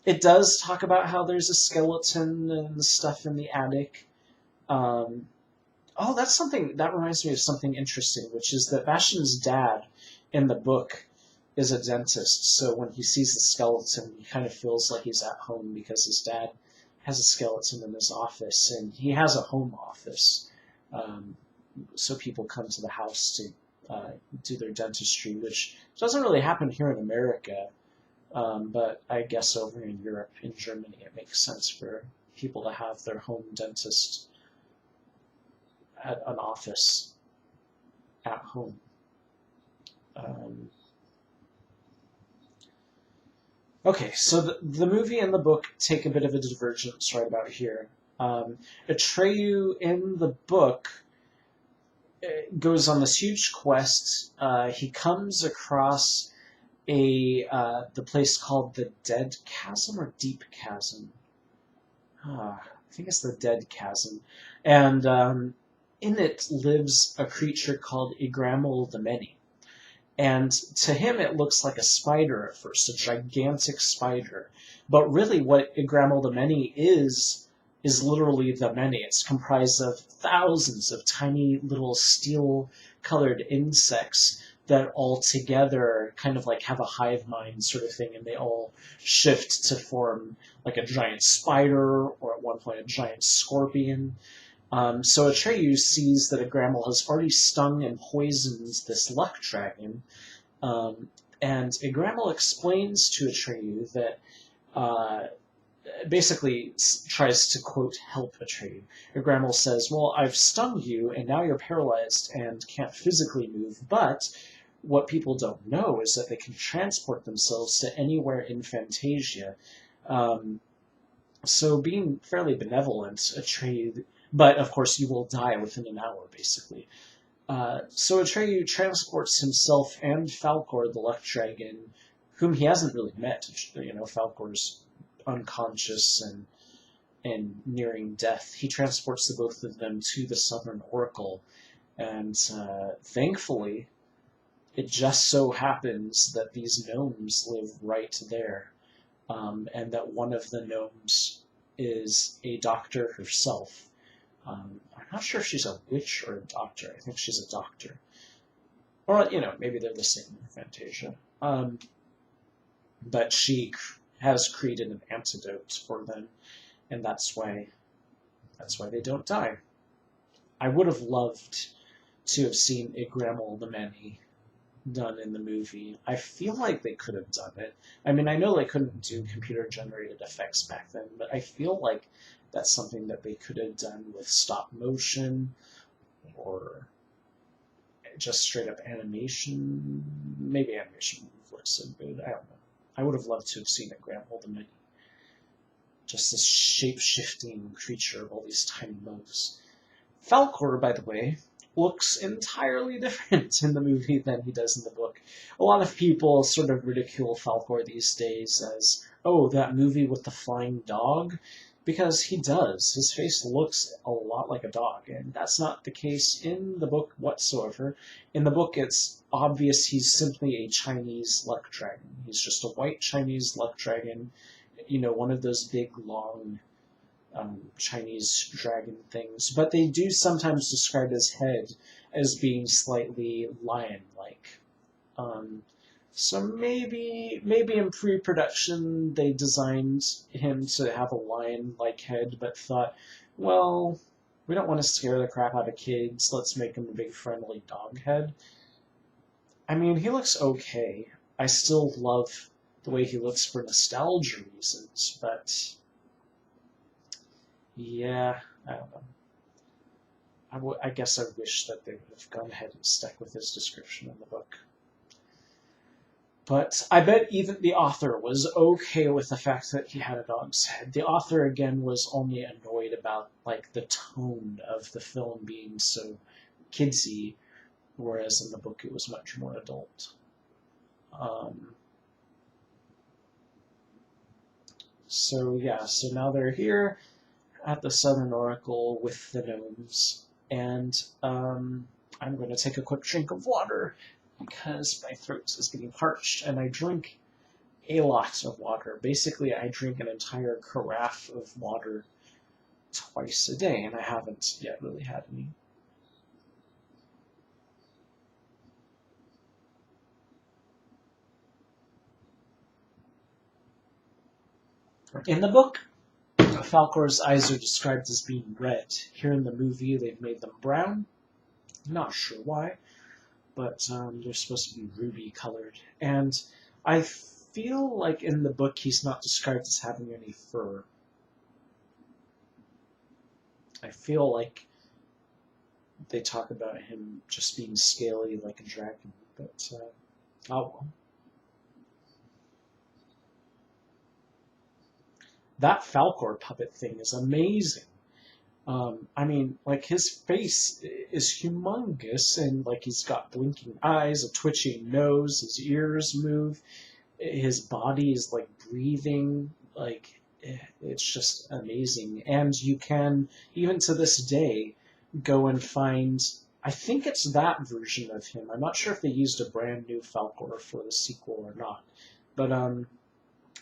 it does talk about how there's a skeleton and stuff in the attic. Oh, that's something that reminds me of something interesting, which is that Bastian's dad in the book is a dentist. So when he sees the skeleton, he kind of feels like he's at home because his dad has a skeleton in his office, and he has a home office. So people come to the house to do their dentistry, which doesn't really happen here in America. But I guess over in Europe, in Germany, it makes sense for people to have their home dentist at an office at home. Okay, so the movie and the book take a bit of a divergence right about here. Atreyu in the book goes on this huge quest. He comes across the place called the Dead Chasm or Deep Chasm. I think it's the Dead Chasm. And in it lives a creature called Igramel the Many. And to him, it looks like a spider at first, a gigantic spider. But really, what Igramel the Many is literally the many. It's comprised of thousands of tiny little steel-colored insects that all together kind of like have a hive mind sort of thing, and they all shift to form like a giant spider, or at one point a giant scorpion. So Atreyu sees that Igramel has already stung and poisoned this luck dragon, and Igramel explains to Atreyu that basically tries to, quote, help Atreyu. Igramel says, well, I've stung you, and now you're paralyzed and can't physically move, but what people don't know is that they can transport themselves to anywhere in Fantasia. So being fairly benevolent, Atreyu... But, of course, you will die within an hour, basically. So Atreyu transports himself and Falkor, the luck dragon, whom he hasn't really met. You know, Falkor's unconscious and nearing death. He transports the both of them to the Southern Oracle, and thankfully, it just so happens that these gnomes live right there, and that one of the gnomes is a doctor herself. I'm not sure if she's a witch or a doctor. I think she's a doctor. Or, you know, maybe they're the same in Fantasia. But she has created an antidote for them, and that's why they don't die. I would have loved to have seen Igramel the Many done in the movie. I feel like they could have done it. I mean, I know they couldn't do computer-generated effects back then, but I feel like that's something that they could have done with stop motion or just straight up animation. Maybe animation would have looked so good. I don't know. I would have loved to have seen Igramel the Many. Just this shape-shifting creature of all these tiny bugs. Falkor, by the way, looks entirely different in the movie than he does in the book. A lot of people sort of ridicule Falkor these days as, oh, that movie with the flying dog, because he does. His face looks a lot like a dog, and that's not the case in the book whatsoever. In the book, it's obvious he's simply a Chinese luck dragon. He's just a white Chinese luck dragon, you know, one of those big, long Chinese dragon things. But they do sometimes describe his head as being slightly lion-like. So maybe in pre-production they designed him to have a lion-like head, but thought, well, we don't want to scare the crap out of kids, let's make him a big friendly dog head. I mean, he looks okay. I still love the way he looks for nostalgia reasons, but yeah, I don't know. I guess I wish that they would have gone ahead and stuck with his description in the book. But I bet even the author was okay with the fact that he had a dog's head. The author, again, was only annoyed about like the tone of the film being so kidsy, whereas in the book it was much more adult. So yeah, so now they're here. at the Southern Oracle with the gnomes, and I'm going to take a quick drink of water because my throat is getting parched, and I drink a lot of water. Basically, I drink an entire carafe of water twice a day, and I haven't yet really had any. In the book, Falkor's eyes are described as being red. Here in the movie, they've made them brown. I'm not sure why, but they're supposed to be ruby colored. And I feel like in the book he's not described as having any fur. I feel like they talk about him just being scaly like a dragon, but oh well. That Falkor puppet thing is amazing. I mean, like, his face is humongous, and like he's got blinking eyes, a twitching nose, his ears move, his body is like breathing, like it's just amazing. And you can, even to this day, go and find, I think it's that version of him. I'm not sure if they used a brand new Falkor for the sequel or not, but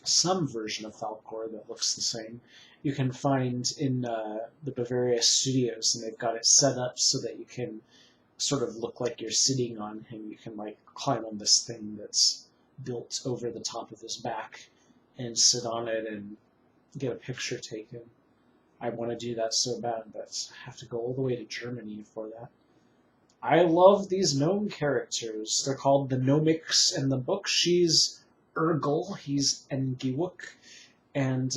some version of Falkor that looks the same you can find in the Bavaria studios, and they've got it set up so that you can sort of look like you're sitting on him. You can like climb on this thing that's built over the top of his back and sit on it and get a picture taken. I want to do that so bad, but I have to go all the way to Germany for that. I love these gnome characters. They're called the Gnomics in the book. She's Urgel, he's Engiwuk, and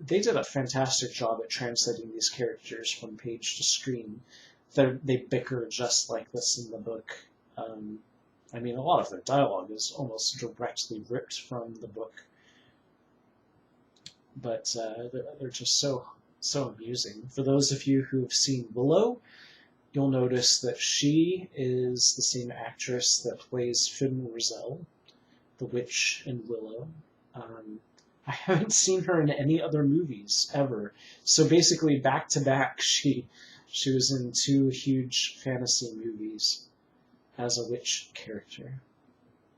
they did a fantastic job at translating these characters from page to screen. They bicker just like this in the book. I mean, a lot of their dialogue is almost directly ripped from the book, but they're just so amusing. For those of you who have seen Willow, you'll notice that she is the same actress that plays Finn Rizal, the witch in Willow. I haven't seen her in any other movies ever. So basically, back to back, she was in 2 huge fantasy movies as a witch character.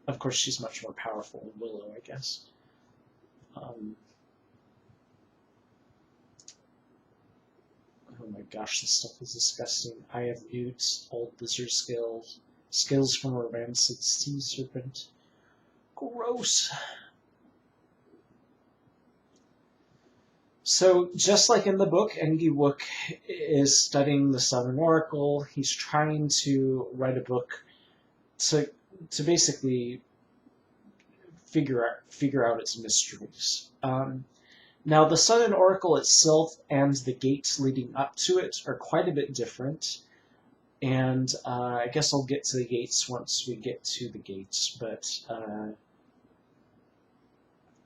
Of course, she's much more powerful in Willow, I guess. Oh my gosh, this stuff is disgusting. I have newts, old lizard scales from a rancid sea serpent. Gross. So, just like in the book, Engiwuk is studying the Southern Oracle. He's trying to write a book to basically figure out its mysteries. Now, the Southern Oracle itself and the gates leading up to it are quite a bit different. And I guess I'll get to the gates once we get to the gates, but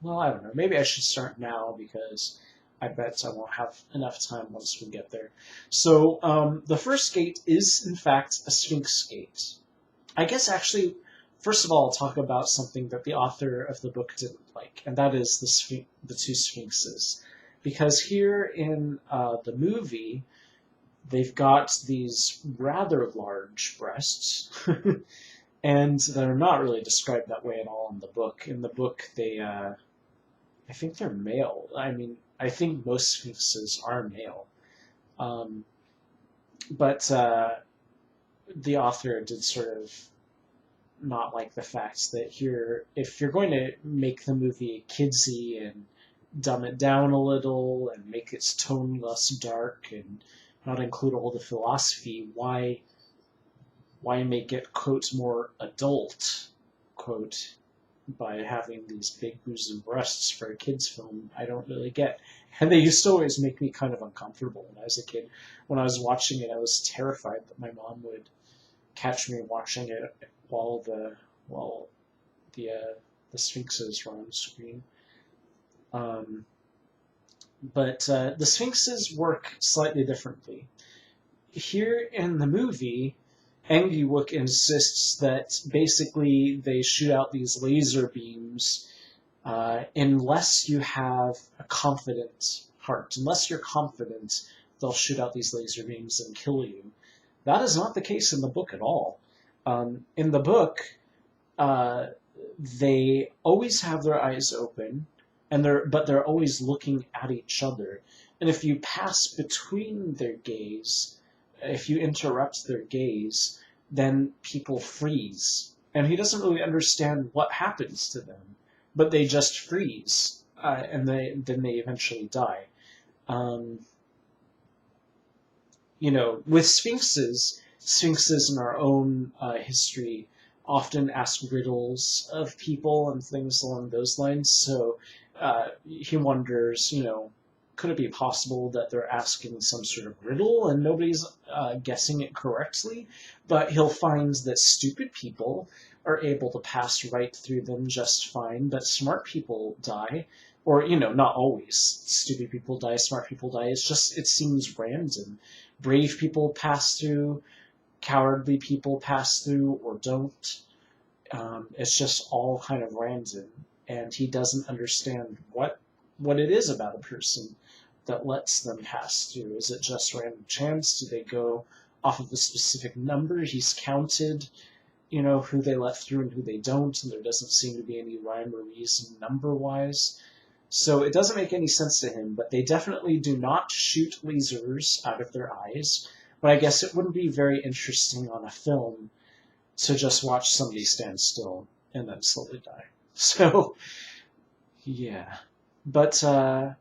well, I don't know. Maybe I should start now because I bet I won't have enough time once we get there. So the first gate is, in fact, a Sphinx gate. I guess actually, first of all, I'll talk about something that the author of the book didn't like, and that is the 2 Sphinxes. Because here in the movie, they've got these rather large breasts, and they're not really described that way at all in the book. In the book, they, I think they're male. I mean, I think most sphinxes are male. But the author did sort of not like the fact that here, if you're going to make the movie kidsy and dumb it down a little and make its tone less dark and not include all the philosophy, why make it, quote, more adult, quote, by having these big boobs and breasts for a kid's film? I don't really get. And they used to always make me kind of uncomfortable when I was a kid. When I was watching it, I was terrified that my mom would catch me watching it while the sphinxes were on screen. But the sphinxes work slightly differently. Here in the movie, Engiwuk insists that basically they shoot out these laser beams unless you have a confident apart. Unless you're confident, they'll shoot out these laser beams and kill you. That is not the case in the book at all. In the book, they always have their eyes open, but they're always looking at each other. And if you pass between their gaze, if you interrupt their gaze, then people freeze. And he doesn't really understand what happens to them, but they just freeze, and then they eventually die. With sphinxes in our own history often ask riddles of people and things along those lines. So he wonders, could it be possible that they're asking some sort of riddle and nobody's guessing it correctly? But he'll find that stupid people are able to pass right through them just fine, but smart people die. Or, not always. Stupid people die, smart people die. It seems random. Brave people pass through, cowardly people pass through or don't. It's just all kind of random. And he doesn't understand what it is about a person that lets them pass through. Is it just random chance? Do they go off of a specific number? He's counted, who they let through and who they don't, and there doesn't seem to be any rhyme or reason number-wise. So it doesn't make any sense to him, but they definitely do not shoot lasers out of their eyes. But I guess it wouldn't be very interesting on a film to just watch somebody stand still and then slowly die. So, yeah. But, so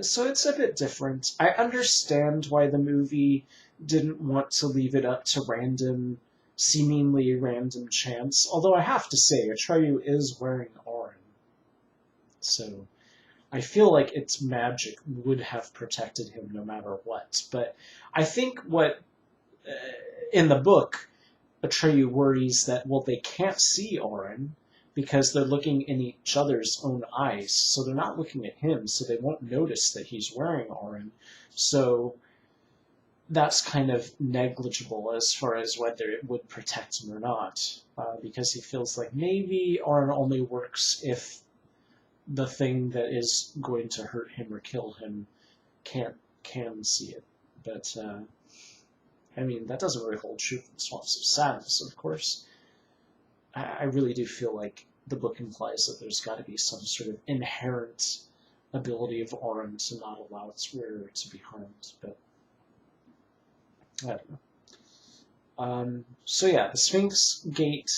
it's a bit different. I understand why the movie didn't want to leave it up to seemingly random chance. Although I have to say, Atreyu is wearing orange. So I feel like its magic would have protected him no matter what. But I think in the book, Atreyu worries that, they can't see Orin because they're looking in each other's own eyes. So they're not looking at him, so they won't notice that he's wearing Orin. So that's kind of negligible as far as whether it would protect him or not. Because he feels like maybe Orin only works if the thing that is going to hurt him or kill him can see it. But, that doesn't really hold true for the Swamps of Sadness, of course. I really do feel like the book implies that there's got to be some sort of inherent ability of Orin to not allow its wearer to be harmed, but I don't know. So yeah, the Sphinx Gate,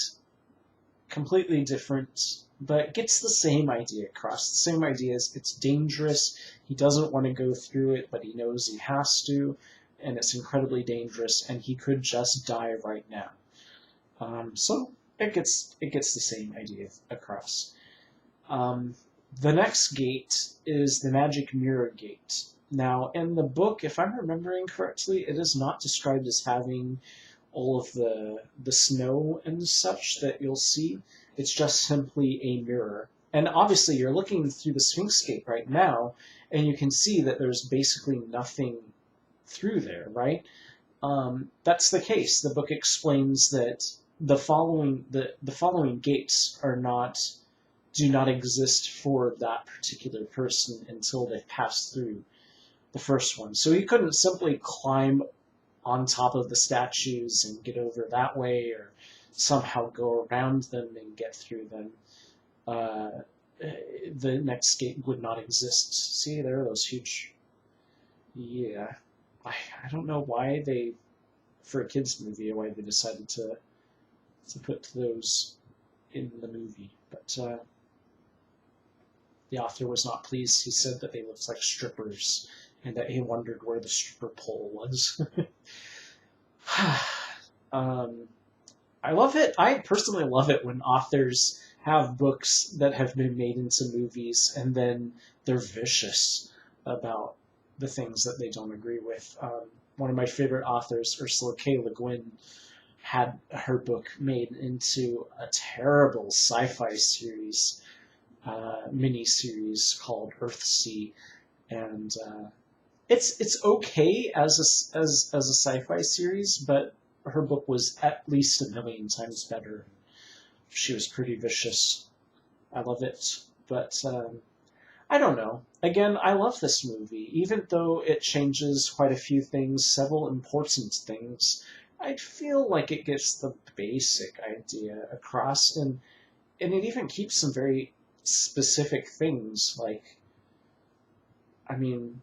completely different, but gets the same idea across. The same idea is it's dangerous. He doesn't want to go through it, but he knows he has to, and it's incredibly dangerous, and he could just die right now. So it gets the same idea across. The next gate is the Magic Mirror Gate. Now, in the book, if I'm remembering correctly, it is not described as having all of the snow and such that you'll see. It's just simply a mirror. And obviously, you're looking through the Sphinx Gate right now, and you can see that there's basically nothing through there, right? That's the case. The book explains that the following gates do not exist for that particular person until they've passed through the first one. So you couldn't simply climb on top of the statues and get over that way, or somehow go around them and get through them. The next gate would not exist. See, there are those huge... Yeah. I don't know why for a kids movie, why they decided to put those in the movie. But the author was not pleased. He said that they looked like strippers, and that he wondered where the stripper pole was. I love it. I personally love it when authors have books that have been made into movies, and then they're vicious about the things that they don't agree with. One of my favorite authors, Ursula K. Le Guin, had her book made into a terrible sci-fi series, mini-series called Earthsea, and it's okay as a sci-fi series, but her book was at least a million times better. She was pretty vicious. I love it, but I don't know. Again, I love this movie, even though it changes quite a few things, several important things. I feel like it gets the basic idea across, and it even keeps some very specific things. Like, I mean,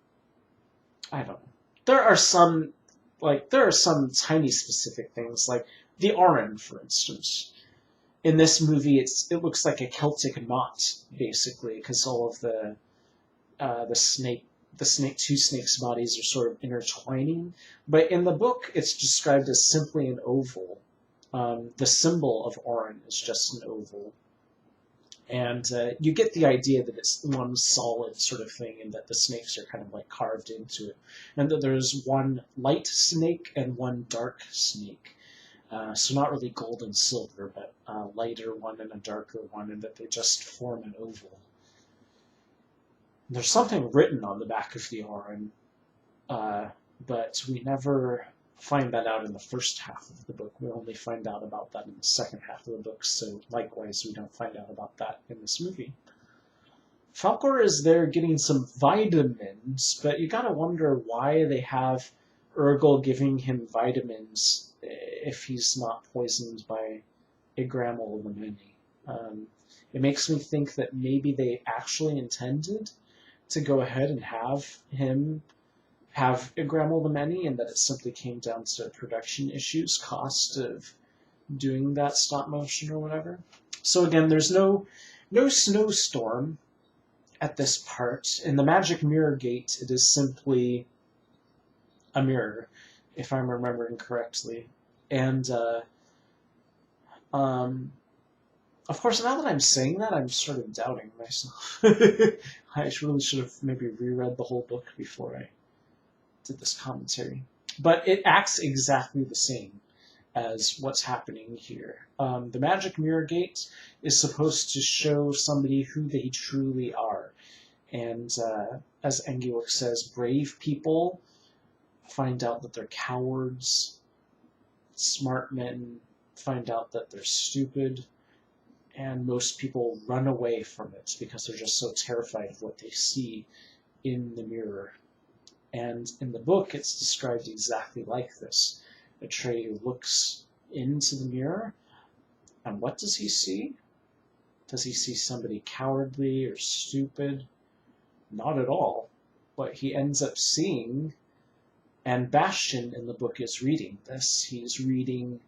I don't know. There are some, there are some tiny specific things, like the Aran, for instance. In this movie, it looks like a Celtic knot, basically, because all of the snake, two snakes' bodies are sort of intertwining. But in the book, it's described as simply an oval. The symbol of Aran is just an oval. And you get the idea that it's one solid sort of thing, and that the snakes are kind of like carved into it. And that there's one light snake and one dark snake. So not really gold and silver, but a lighter one and a darker one, and that they just form an oval. There's something written on the back of the Aran, but we never find that out in the first half of the book. We only find out about that in the second half of the book, so likewise we don't find out about that in this movie. Falkor is there getting some vitamins, but you gotta wonder why they have Urgel giving him vitamins if he's not poisoned by Igramel the Many. It makes me think that maybe they actually intended to go ahead and have him have Igramel the Many, and that it simply came down to production issues, cost of doing that stop motion or whatever. So again, there's no snowstorm at this part. In the Magic Mirror Gate, it is simply a mirror, if I'm remembering correctly. And of course, now that I'm saying that, I'm sort of doubting myself. I really should have maybe reread the whole book before I did this commentary. But it acts exactly the same as what's happening here. The Magic Mirror Gate is supposed to show somebody who they truly are. And as Engelwick says, brave people find out that they're cowards. Smart men find out that they're stupid. And most people run away from it because they're just so terrified of what they see in the mirror. And in the book, it's described exactly like this. Atreyu looks into the mirror, and what does he see? Does he see somebody cowardly or stupid? Not at all. What he ends up seeing, and Bastian in the book is reading this, he's reading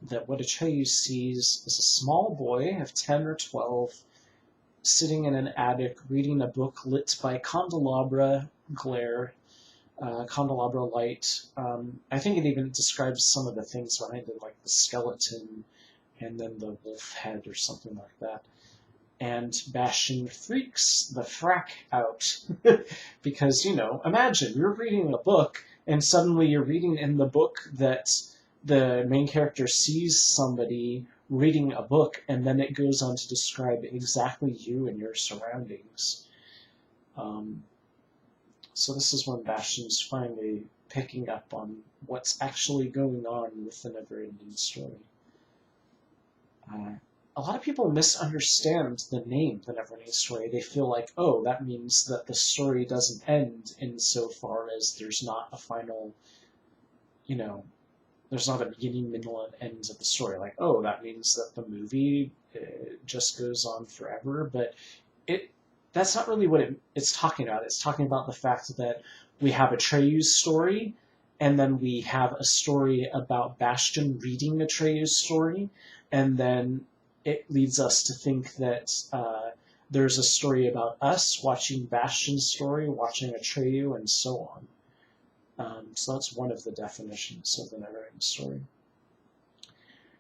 that what Atreyu sees is a small boy of 10 or 12 sitting in an attic reading a book lit by candelabra glare, candelabra light. I think it even describes some of the things behind it, like the skeleton and then the wolf head or something like that. And Bastian freaks the frack out because, imagine you're reading a book and suddenly you're reading in the book that the main character sees somebody reading a book, and then it goes on to describe exactly you and your surroundings. So this is when Bastian's finally picking up on what's actually going on with the NeverEnding story. A lot of people misunderstand the name, the NeverEnding story. They feel like, oh, that means that the story doesn't end insofar as there's not a final, there's not a beginning, middle, and end of the story. Like, oh, that means that the movie just goes on forever. But that's not really what it's talking about. It's talking about the fact that we have Atreyu's story, and then we have a story about Bastian reading Atreyu's story, and then it leads us to think that there's a story about us watching Bastian's story, watching Atreyu, and so on. So that's one of the definitions of the NeverEnding story.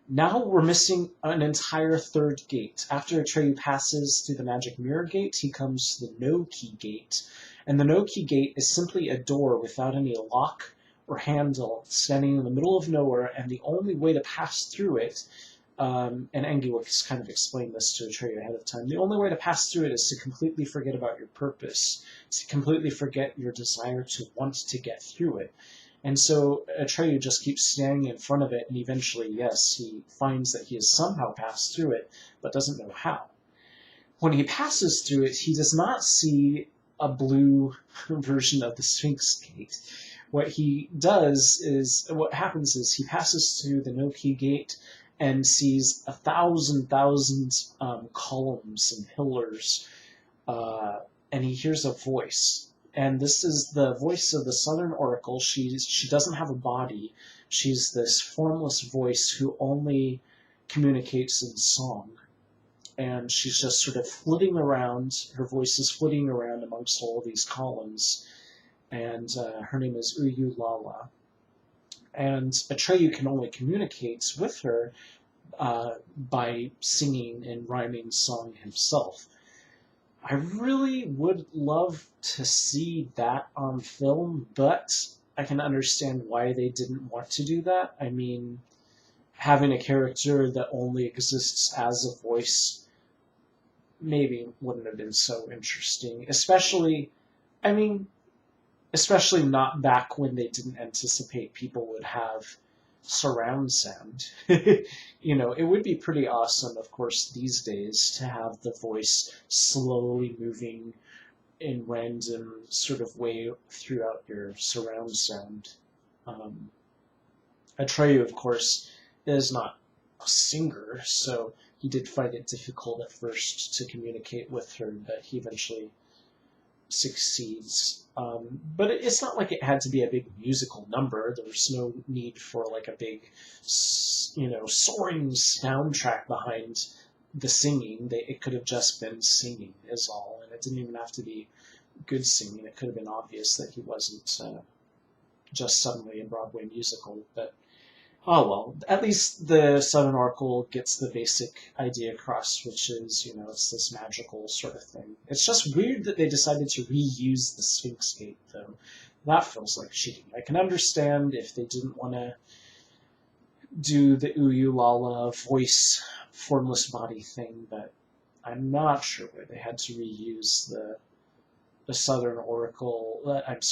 Now we're missing an entire third gate. After Atreyu passes through the Magic Mirror Gate, he comes to the No-Key Gate. And the No-Key Gate is simply a door without any lock or handle, standing in the middle of nowhere, and the only way to pass through it, and Engelwick has kind of explained this to Atreyu ahead of time, the only way to pass through it is to completely forget about your purpose, to completely forget your desire to want to get through it. And so Atreyu just keeps standing in front of it, and eventually, yes, he finds that he has somehow passed through it, but doesn't know how. when he passes through it, he does not see a blue version of the Sphinx Gate. What happens is he passes through the No-Key Gate and sees 1,000 columns and pillars, and he hears a voice. And this is the voice of the Southern Oracle. She doesn't have a body. She's this formless voice who only communicates in song. And she's just sort of flitting around. Her voice is flitting around amongst all these columns. And her name is Uyulala. And Atreyu can only communicate with her by singing and rhyming song himself. I really would love to see that on film, but I can understand why they didn't want to do that. I mean, having a character that only exists as a voice maybe wouldn't have been so interesting, especially not back when they didn't anticipate people would have surround sound. It would be pretty awesome, of course, these days to have the voice slowly moving in random sort of way throughout your surround sound. Atreyu, of course, is not a singer, so he did find it difficult at first to communicate with her, but he eventually succeeds. But it's not like it had to be a big musical number. There was no need for like a big, soaring soundtrack behind the singing. It could have just been singing is all, and it didn't even have to be good singing. It could have been obvious that he wasn't just suddenly a Broadway musical, but oh well, at least the Southern Oracle gets the basic idea across, which is, it's this magical sort of thing. It's just weird that they decided to reuse the Sphinx Gate, though. That feels like cheating. I can understand if they didn't want to do the Uyulala voice, formless body thing, but I'm not sure why they had to reuse the Southern Oracle. They had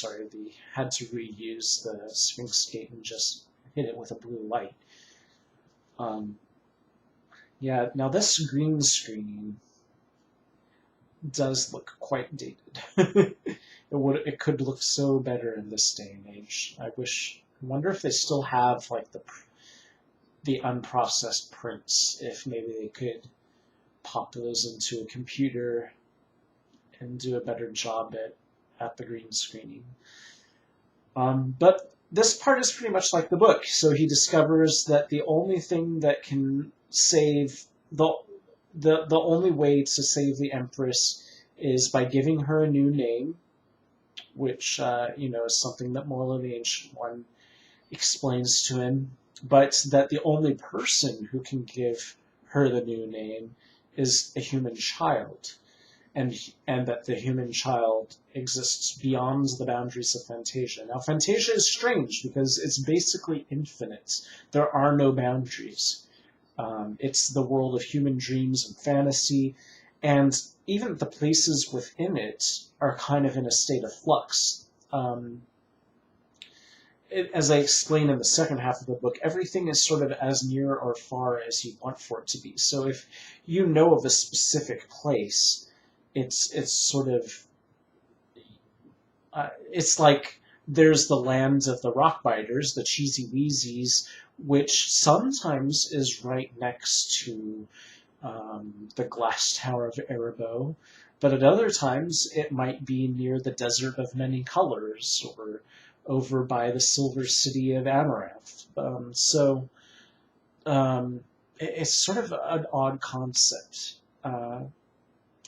to reuse the Sphinx Gate and just hit it with a blue light. Yeah, now this green screen does look quite dated. It could look so better in this day and age. I wonder if they still have like the unprocessed prints, if maybe they could pop those into a computer and do a better job at the green screening. But this part is pretty much like the book. So he discovers that the only thing that can save the only way to save the Empress is by giving her a new name, which is something that Morla the Ancient One explains to him. But that the only person who can give her the new name is a human child. And that the human child exists beyond the boundaries of Fantasia. Now, Fantasia is strange because it's basically infinite. There are no boundaries. It's the world of human dreams and fantasy, and even the places within it are kind of in a state of flux. As I explain in the second half of the book, everything is sort of as near or far as you want for it to be. So if you know of a specific place, it's sort of it's like there's the land of the Rockbiters, the Cheesy Wheezies, which sometimes is right next to the Glass Tower of Erebos, but at other times it might be near the Desert of Many Colors or over by the Silver City of Amaranth. It's sort of an odd concept.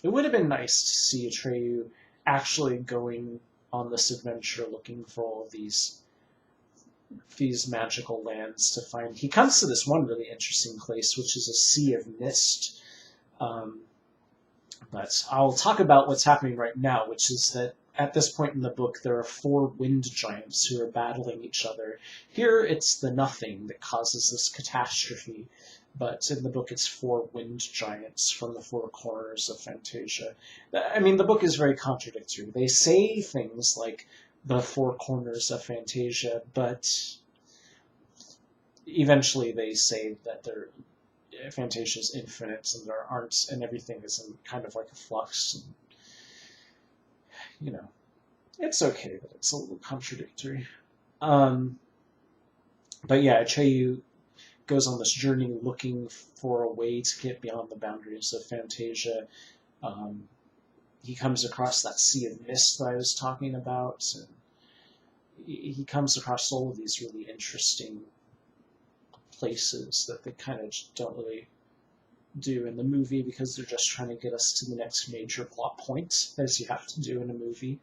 It would have been nice to see Atreyu actually going on this adventure looking for all these magical lands to find. He comes to this one really interesting place, which is a sea of mist. But I'll talk about what's happening right now, which is that at this point in the book, there are 4 wind giants who are battling each other. Here, it's the nothing that causes this catastrophe, but in the book, it's 4 wind giants from the 4 corners of Fantasia. I mean, the book is very contradictory. They say things like the 4 corners of Fantasia, but eventually they say that Fantasia is infinite, and there aren't, and everything is in kind of like a flux. And, you know, it's okay that it's a little contradictory. But yeah, Atreyu goes on this journey looking for a way to get beyond the boundaries of Fantasia. He comes across that sea of mist that I was talking about, and he comes across all of these really interesting places that they kind of don't really do in the movie because they're just trying to get us to the next major plot point, as you have to do in a movie.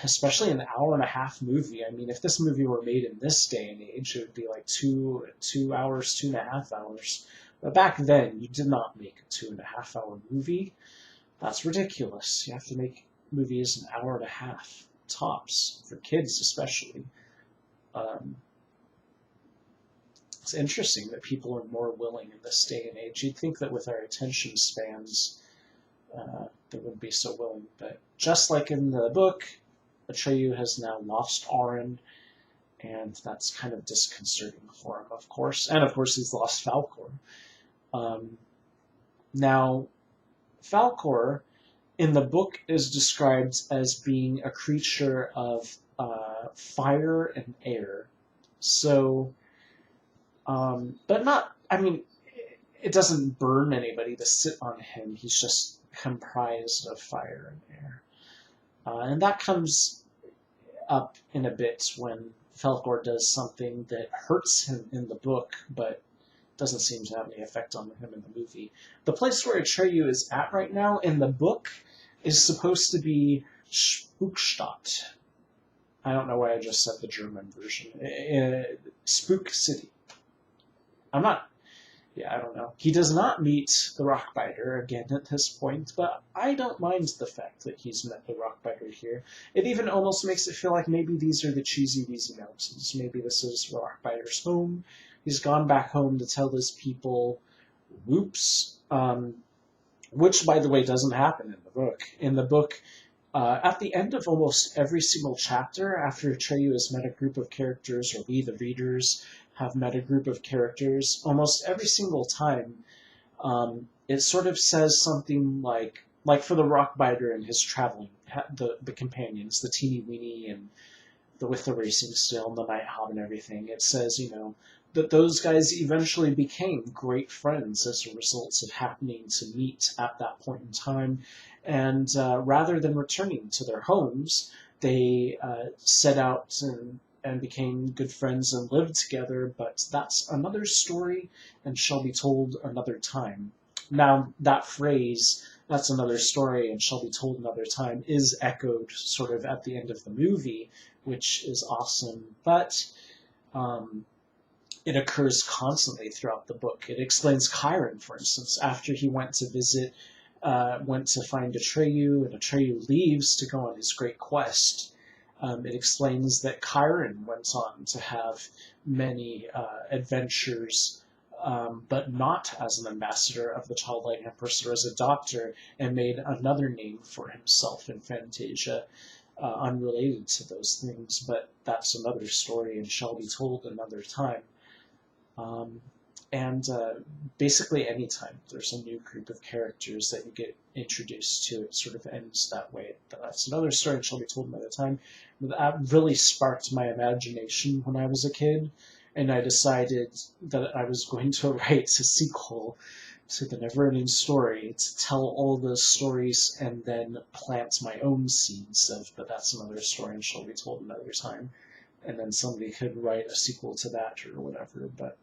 Especially an hour-and-a-half movie. I mean, if this movie were made in this day and age, it would be like 2 hours, 2.5 hours. But back then, you did not make a 2.5 hour movie. That's ridiculous. You have to make movies an hour and a half, tops, for kids especially. It's interesting that people are more willing in this day and age. You'd think that with our attention spans, they wouldn't be so willing. But just like in the book, Atreyu has now lost Auron, and that's kind of disconcerting for him, of course. And of course, he's lost Falkor. Now, Falkor in the book is described as being a creature of fire and air. So, but not, I mean, it doesn't burn anybody to sit on him. He's just comprised of fire and air. And that comes up in a bit when Falkor does something that hurts him in the book, but doesn't seem to have any effect on him in the movie. The place where Atreyu is at right now in the book is supposed to be Spookstadt. I don't know why I just said the German version. Spook City. I don't know. He does not meet the Rockbiter again at this point, but I don't mind the fact that he's met the Rockbiter here. It even almost makes it feel like maybe these are the Cheesy Weezy Mountains. Maybe this is Rockbiter's home. He's gone back home to tell his people, whoops, which, by the way, doesn't happen in the book. In the book, at the end of almost every single chapter, after Atreyu has met a group of characters, or we, the readers, have met a group of characters, almost every single time, it sort of says something like for the Rockbiter and his traveling, the companions, the teeny weeny and with the racing still and the night hob and everything, it says, that those guys eventually became great friends as a result of happening to meet at that point in time. And rather than returning to their homes, they set out and became good friends and lived together, but that's another story and shall be told another time. Now, that phrase, that's another story and shall be told another time, is echoed sort of at the end of the movie, which is awesome, but it occurs constantly throughout the book. It explains Chiron, for instance, after he went to find Atreyu, and Atreyu leaves to go on his great quest. It explains that Chiron went on to have many adventures, but not as an ambassador of the Childlight Empress or as a doctor, and made another name for himself in Fantasia, unrelated to those things, but that's another story and shall be told another time. Basically anytime there's a new group of characters that you get introduced to, it sort of ends that way. That's another story and shall be told another time. That really sparked my imagination when I was a kid, and I decided that I was going to write a sequel to the NeverEnding story to tell all those stories and then plant my own seeds of, but that's another story and shall be told another time. And then somebody could write a sequel to that or whatever, but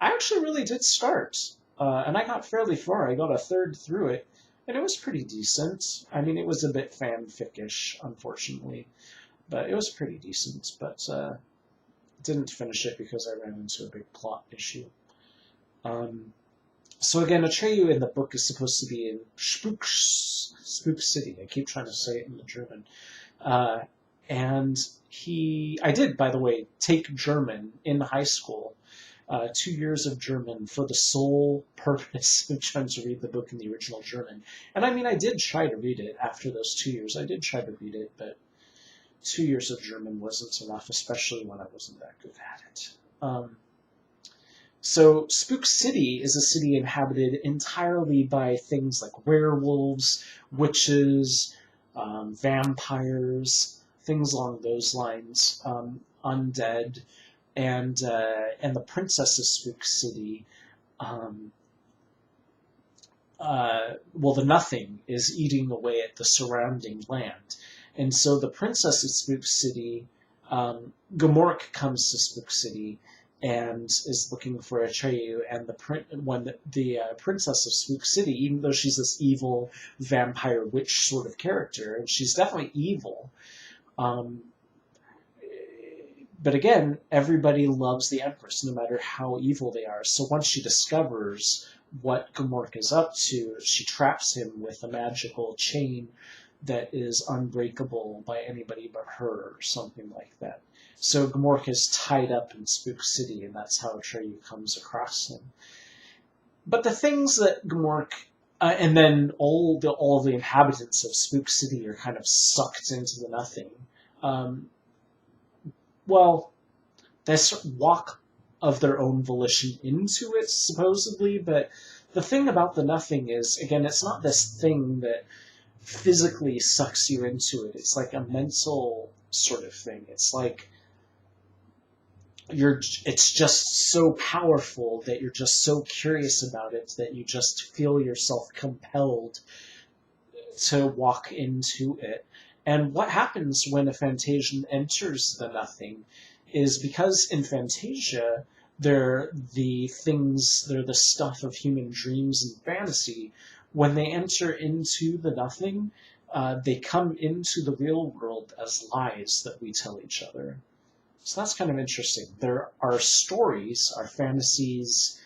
I actually really did start, and I got fairly far. I got a third through it, and it was pretty decent. I mean, it was a bit fanfic-ish, unfortunately, but it was pretty decent, but didn't finish it because I ran into a big plot issue. So again, Atreyu in the book is supposed to be in Spook City. I keep trying to say it in the German. And I did, by the way, take German in high school. 2 years of German for the sole purpose of trying to read the book in the original German. And I mean, I did try to read it after those 2 years. I did try to read it, but 2 years of German wasn't enough, especially when I wasn't that good at it. So Spook City is a city inhabited entirely by things like werewolves, witches, vampires, things along those lines, undead, and the princess of Spook City. Um, well, the Nothing is eating away at the surrounding land, and so the princess of Spook City, Gmork, comes to Spook City and is looking for Atreyu, and the princess of Spook City, even though she's this evil vampire witch sort of character, and she's definitely evil. Um, but again, everybody loves the Empress, no matter how evil they are. So once she discovers what Gmork is up to, she traps him with a magical chain that is unbreakable by anybody but her, or something like that. So Gmork is tied up in Spook City, and that's how Atreyu comes across him. But the things that Gmork, and then all the inhabitants of Spook City are kind of sucked into the Nothing. Well, they walk of their own volition into it, supposedly, but the thing about the Nothing is, again, it's not this thing that physically sucks you into it. It's like a mental sort of thing. It's like it's just so powerful that you're just so curious about it that you just feel yourself compelled to walk into it. And what happens when a Fantasian enters the Nothing is, because in Fantasia they're the stuff of human dreams and fantasy. When they enter into the Nothing, they come into the real world as lies that we tell each other. So that's kind of interesting. There are stories, our fantasies,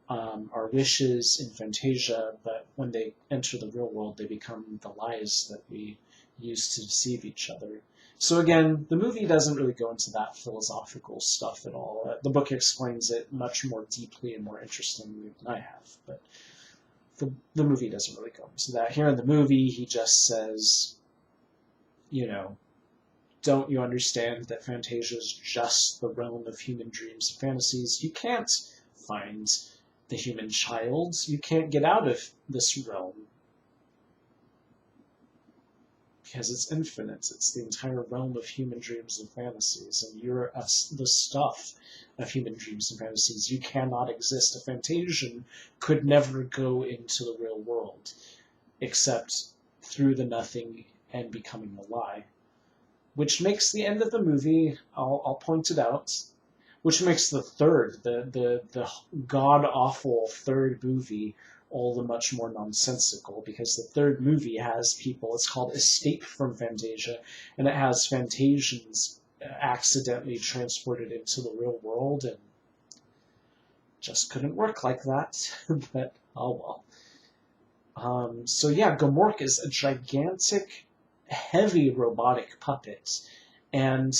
our wishes in Fantasia, but when they enter the real world, they become the lies that we use to deceive each other. So again, the movie doesn't really go into that philosophical stuff at all. The book explains it much more deeply and more interestingly than I have, but the movie doesn't really go into that. Here in the movie, he just says, don't you understand that Fantasia is just the realm of human dreams and fantasies? You can't find the human child. You can't get out of this realm, because it's infinite. It's the entire realm of human dreams and fantasies, and you're the stuff of human dreams and fantasies. You cannot exist. A Fantasian could never go into the real world, except through the Nothing and becoming a lie. Which makes the end of the movie, I'll point it out, which makes the god-awful third movie all the much more nonsensical, because the third movie has people, it's called Escape from Fantasia, and it has Fantasians accidentally transported into the real world, and just couldn't work like that, but oh well. So yeah, Gmork is a gigantic, heavy robotic puppet, and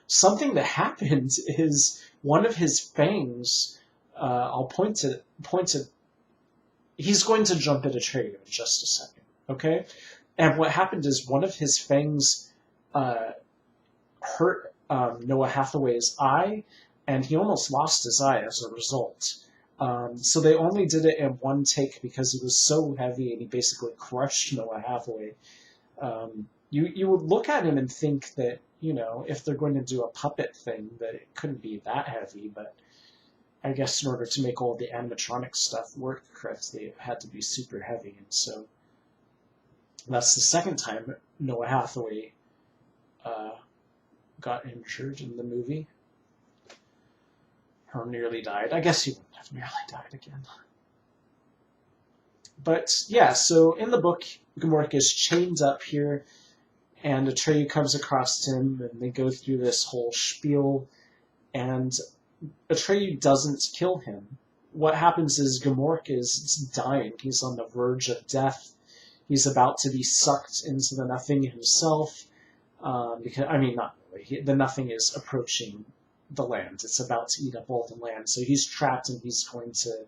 something that happened is one of his fangs, I'll point to, he's going to jump at Atreyu in just a second, okay? And what happened is one of his fangs hurt Noah Hathaway's eye, and he almost lost his eye as a result. So they only did it in one take because he was so heavy and he basically crushed Noah Hathaway. You would look at him and think that, if they're going to do a puppet thing, that it couldn't be that heavy, but I guess in order to make all the animatronic stuff work correctly, it had to be super heavy, and so that's the second time Noah Hathaway got injured in the movie, or nearly died. I guess he wouldn't have nearly died again. But yeah, so in the book, Gmork is chained up here, and Atreyu comes across him, and they go through this whole spiel, and Atreyu doesn't kill him. What happens is Gmork is dying. He's on the verge of death. He's about to be sucked into the Nothing himself. Not really. The Nothing is approaching the land. It's about to eat up all the land. So he's trapped, and he's going to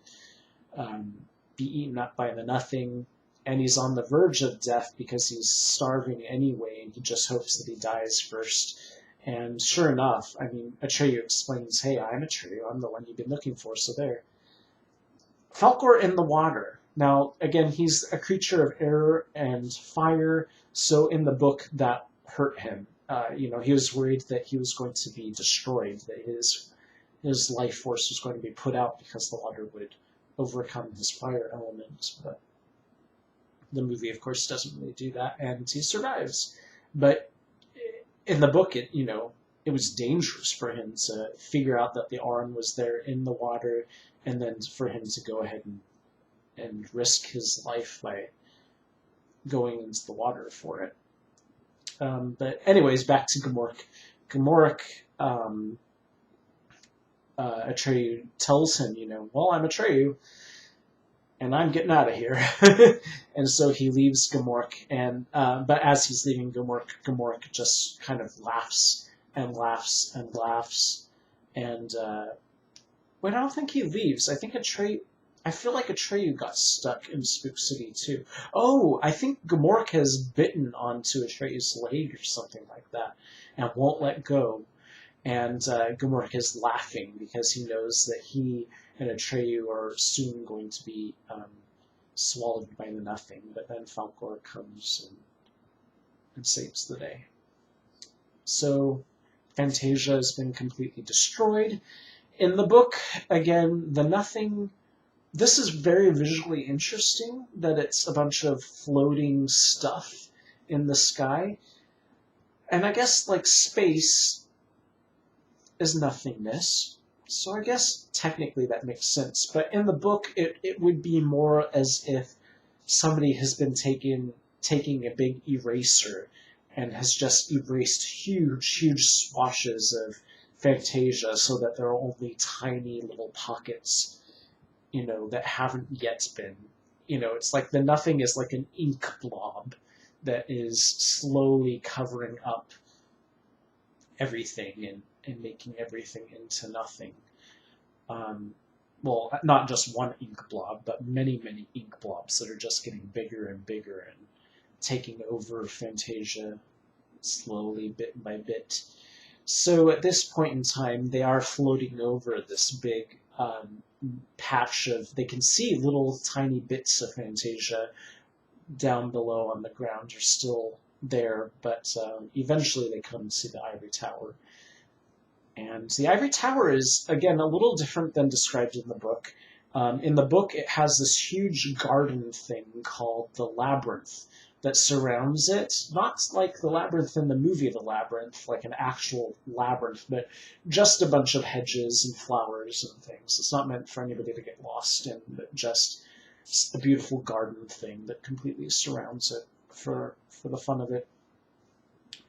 be eaten up by the Nothing. And he's on the verge of death because he's starving anyway, and he just hopes that he dies first. And sure enough, I mean, Atreyu explains, hey, I'm Atreyu, I'm the one you've been looking for, so there. Falkor in the water. Now, again, he's a creature of air and fire, so in the book that hurt him. He was worried that he was going to be destroyed, that his life force was going to be put out because the water would overcome his fire element. But the movie, of course, doesn't really do that, and he survives. But in the book, it was dangerous for him to figure out that the arm was there in the water, and then for him to go ahead and risk his life by going into the water for it. But anyways, back to Gmork. Gmork, Atreyu tells him, well, I'm Atreyu, and I'm getting out of here. And so he leaves Gmork, but as he's leaving Gmork just kind of laughs and laughs and laughs. And I don't think he leaves. I feel like Atreyu got stuck in Spook City too. Oh, I think Gmork has bitten onto Atreyu's leg or something like that, and won't let go. And Gmork is laughing because he knows that he and Atreyu are soon going to be swallowed by the nothing. But then Falkor comes and saves the day. So Fantasia has been completely destroyed. In the book, again, the nothing... This is very visually interesting, that it's a bunch of floating stuff in the sky. And I guess, like, space is nothingness. So I guess technically that makes sense. But in the book, it would be more as if somebody has been taking a big eraser and has just erased huge swashes of Fantasia so that there are only tiny little pockets, that haven't yet been. It's like the nothing is like an ink blob that is slowly covering up everything and making everything into nothing. Well, not just one ink blob, but many ink blobs that are just getting bigger and bigger and taking over Fantasia slowly, bit by bit. So at this point in time, they are floating over this big patch of... They can see little tiny bits of Fantasia down below on the ground are still there, but eventually they come to the Ivory Tower. And the Ivory Tower is, again, a little different than described in the book. In the book, it has this huge garden thing called the Labyrinth that surrounds it. Not like the labyrinth in the movie The Labyrinth, like an actual labyrinth, but just a bunch of hedges and flowers and things. It's not meant for anybody to get lost in, but just a beautiful garden thing that completely surrounds it for the fun of it.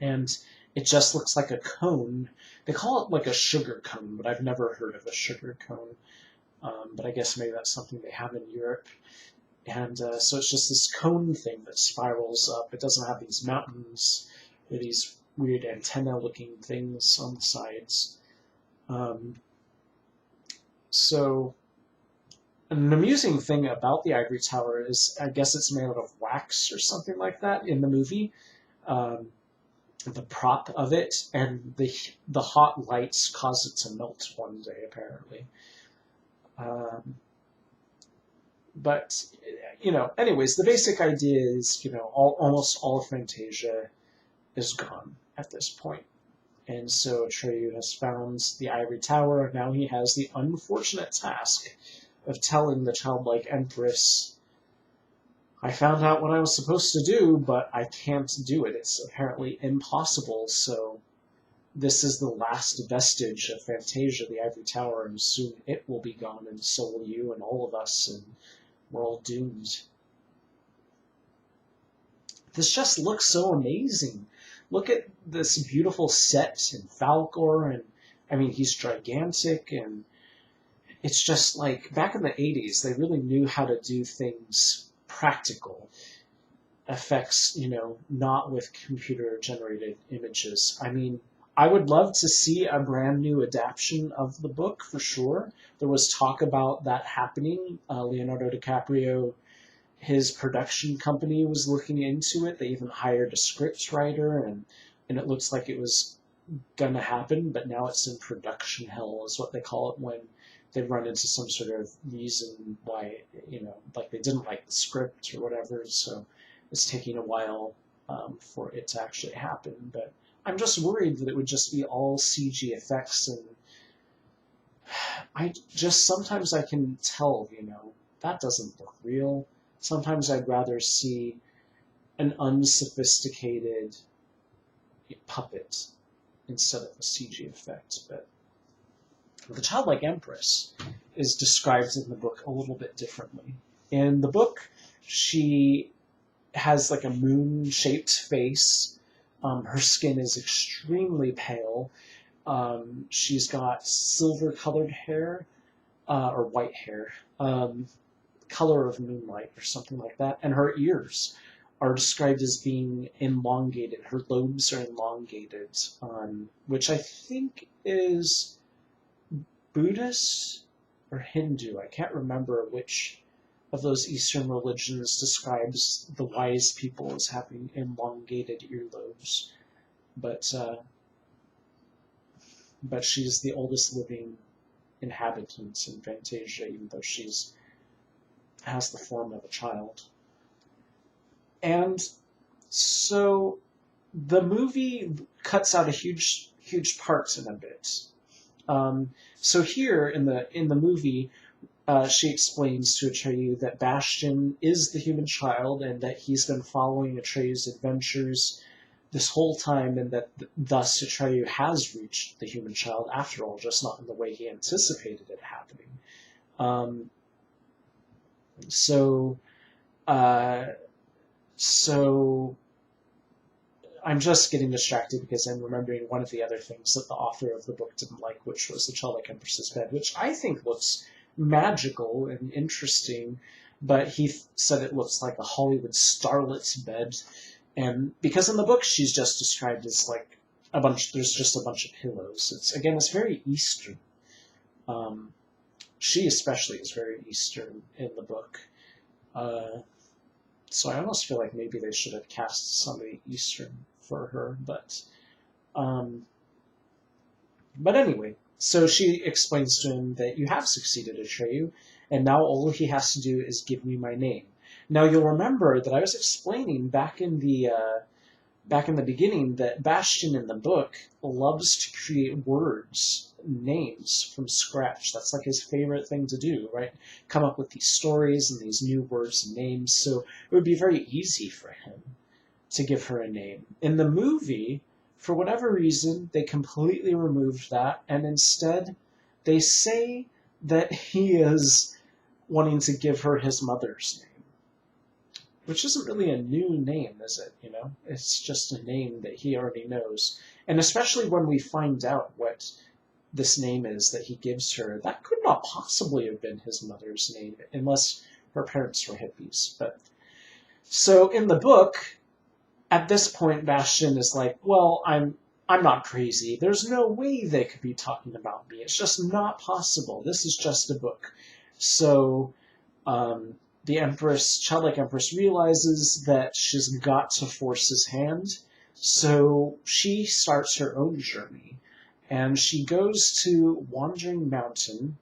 And it just looks like a cone. They call it like a sugar cone, but I've never heard of a sugar cone. But I guess maybe that's something they have in Europe. And so it's just this cone thing that spirals up. It doesn't have these mountains or these weird antenna-looking things on the sides. So an amusing thing about the Ivory Tower is, I guess it's made out of wax or something like that in the movie. The prop of it, and the hot lights cause it to melt one day, apparently. But, anyways, the basic idea is, almost all of Fantasia is gone at this point. And so Atreyu has found the Ivory Tower. Now he has the unfortunate task of telling the childlike Empress, I found out what I was supposed to do, but I can't do it. It's apparently impossible, so this is the last vestige of Fantasia, the Ivory Tower, and soon it will be gone, and so will you and all of us, and we're all doomed. This just looks so amazing. Look at this beautiful set in Falkor, and he's gigantic, and it's just like, back in the 80s, they really knew how to do things practical effects, not with computer-generated images. I would love to see a brand new adaptation of the book, for sure. There was talk about that happening. Leonardo DiCaprio, his production company was looking into it. They even hired a script writer, and it looks like it was gonna happen, but now it's in production hell, is what they call it when they run into some sort of reason why, like they didn't like the script or whatever, so it's taking a while for it to actually happen. But I'm just worried that it would just be all CG effects, and sometimes I can tell, that doesn't look real. Sometimes I'd rather see an unsophisticated puppet instead of a CG effect. But the childlike empress is described in the book a little bit differently. In the book, she has like a moon-shaped face. Her skin is extremely pale. She's got silver-colored hair, or white hair, color of moonlight or something like that. And her ears are described as being elongated. Her lobes are elongated, which I think is Buddhist or Hindu. I can't remember which of those Eastern religions describes the wise people as having elongated earlobes. But she's the oldest living inhabitant in Fantasia, even though has the form of a child. And so the movie cuts out a huge part in a bit. So here in the movie, she explains to Atreyu that Bastian is the human child and that he's been following Atreyu's adventures this whole time, and that thus Atreyu has reached the human child after all, just not in the way he anticipated it happening. So I'm just getting distracted because I'm remembering one of the other things that the author of the book didn't like, which was the childlike empress's bed, which I think looks magical and interesting, but he said it looks like a Hollywood starlet's bed. And because in the book she's just described as like there's just a bunch of pillows. It's very Eastern. She especially is very Eastern in the book. So I almost feel like maybe they should have cast somebody Eastern for her, but anyway, so she explains to him that you have succeeded, Atreyu, and now all he has to do is give me my name. Now you'll remember that I was explaining back in the beginning that Bastian in the book loves to create words, names from scratch. That's like his favorite thing to do, right? Come up with these stories and these new words and names. So it would be very easy for him to give her a name. In the movie, for whatever reason, they completely removed that, and instead they say that he is wanting to give her his mother's name. Which isn't really a new name, is it? It's just a name that he already knows. And especially when we find out what this name is that he gives her, that could not possibly have been his mother's name, unless her parents were hippies. But so in the book, at this point, Bastian is like, well, I'm not crazy. There's no way they could be talking about me. It's just not possible. This is just a book. So, the childlike empress realizes that she's got to force his hand, so she starts her own journey, and she goes to Wandering Mountain,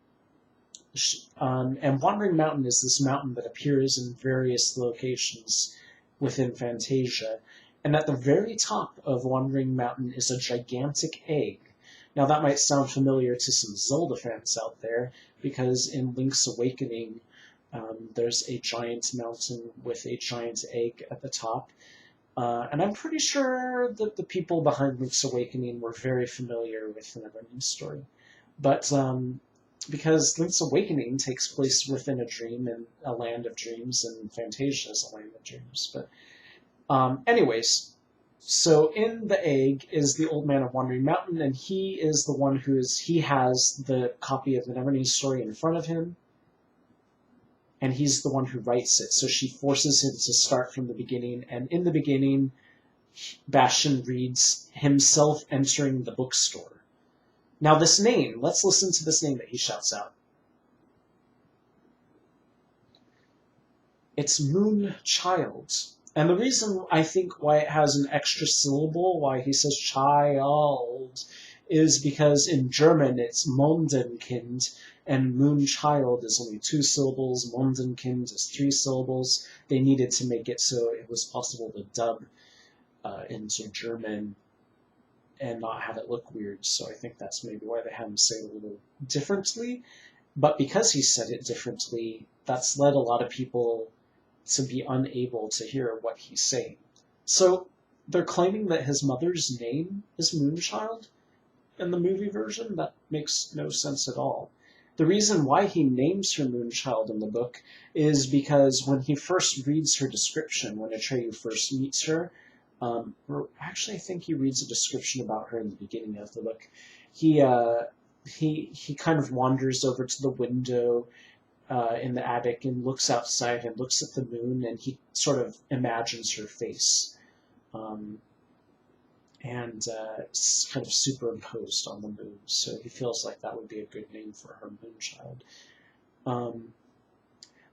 and Wandering Mountain is this mountain that appears in various locations within Fantasia, and at the very top of Wandering Mountain is a gigantic egg. Now that might sound familiar to some Zelda fans out there, because in Link's Awakening, there's a giant mountain with a giant egg at the top. And I'm pretty sure that the people behind Link's Awakening were very familiar with the NeverEnding story. But because Link's Awakening takes place within a dream and a land of dreams, and Fantasia is a land of dreams. But anyways, so in the egg is the Old Man of Wandering Mountain, and he is the one he has the copy of the NeverEnding story in front of him. And he's the one who writes it. So she forces him to start from the beginning. And in the beginning, Bastian reads himself entering the bookstore. Now this name, let's listen to this name that he shouts out. It's Moon Child. And the reason I think why it has an extra syllable, why he says child, is because in German it's Mondenkind, and Moonchild is only 2 syllables, Mondenkind is 3 syllables. They needed to make it so it was possible to dub into German and not have it look weird, so I think that's maybe why they had him say it a little differently. But because he said it differently, that's led a lot of people to be unable to hear what he's saying. So they're claiming that his mother's name is Moonchild in the movie version. That makes no sense at all. The reason why he names her Moonchild in the book is because when he first reads her description, when Atreyu first meets her, or actually I think he reads a description about her in the beginning of the book, he kind of wanders over to the window in the attic and looks outside and looks at the moon, and he sort of imagines her face and kind of superimposed on the moon. So he feels like that would be a good name for her, Moonchild.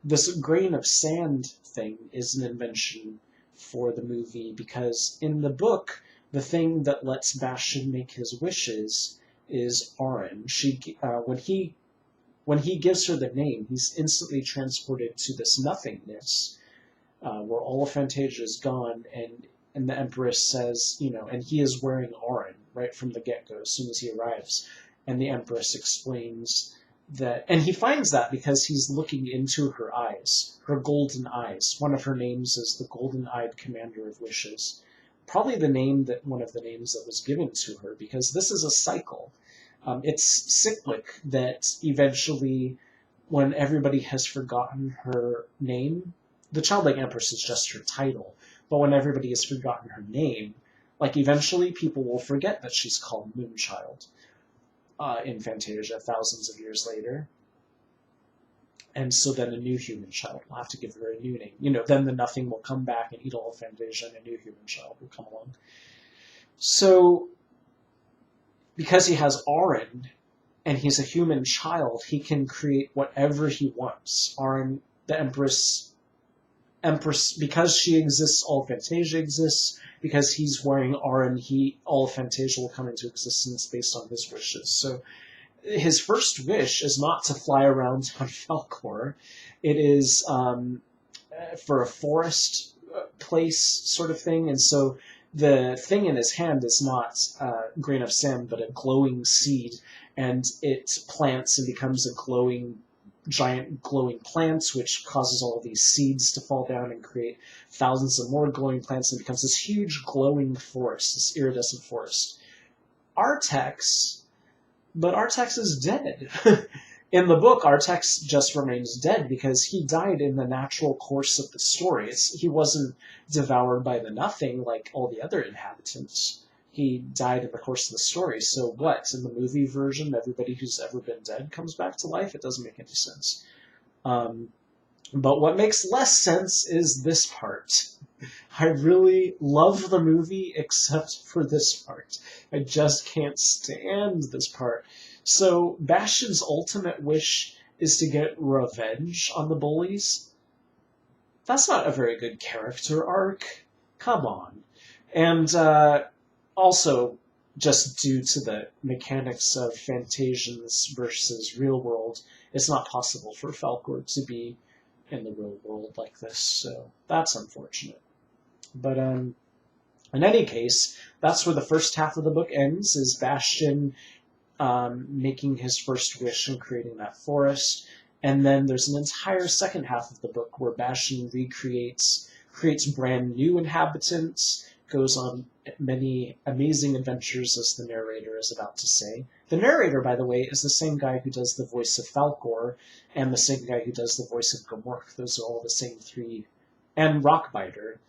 This grain of sand thing is an invention for the movie because in the book, the thing that lets Bastian make his wishes is Auron. When he gives her the name, he's instantly transported to this nothingness where all of Fantasia is gone, and the Empress says, and he is wearing Auron right from the get-go as soon as he arrives. And the Empress explains that, and he finds that because he's looking into her eyes, her golden eyes. One of her names is the Golden-Eyed Commander of Wishes. Probably one of the names that was given to her, because this is a cycle. It's cyclic that eventually, when everybody has forgotten her name, the Childlike Empress is just her title, but when everybody has forgotten her name, eventually people will forget that she's called Moonchild in Fantasia thousands of years later. And so then a new human child will have to give her a new name. Then the Nothing will come back and eat all of Fantasia, and a new human child will come along. So, because he has Auron, and he's a human child, he can create whatever he wants. Auron, the Empress, because she exists, all of Fantasia exists. Because he's wearing Auron, all of Fantasia will come into existence based on his wishes. So his first wish is not to fly around on Falkor. It is for a forest place sort of thing. And so the thing in his hand is not a grain of sand, but a glowing seed. And it plants and becomes a giant glowing plants, which causes all of these seeds to fall down and create thousands of more glowing plants, and becomes this huge glowing forest, this iridescent forest. Artax is dead. In the book, Artax just remains dead because he died in the natural course of the story. He wasn't devoured by the Nothing like all the other inhabitants. He died in the course of the story. So what? In the movie version, everybody who's ever been dead comes back to life? It doesn't make any sense. But what makes less sense is this part. I really love the movie except for this part. I just can't stand this part. So Bastian's ultimate wish is to get revenge on the bullies. That's not a very good character arc. Come on. And also, just due to the mechanics of Fantasians versus real world, it's not possible for Falkor to be in the real world like this, so that's unfortunate. But in any case, that's where the first half of the book ends, is Bastian making his first wish and creating that forest. And then there's an entire second half of the book where Bastian creates brand new inhabitants, goes on many amazing adventures, as the narrator is about to say. The narrator, by the way, is the same guy who does the voice of Falkor, and the same guy who does the voice of Gmork. Those are all the same three. And Rockbiter,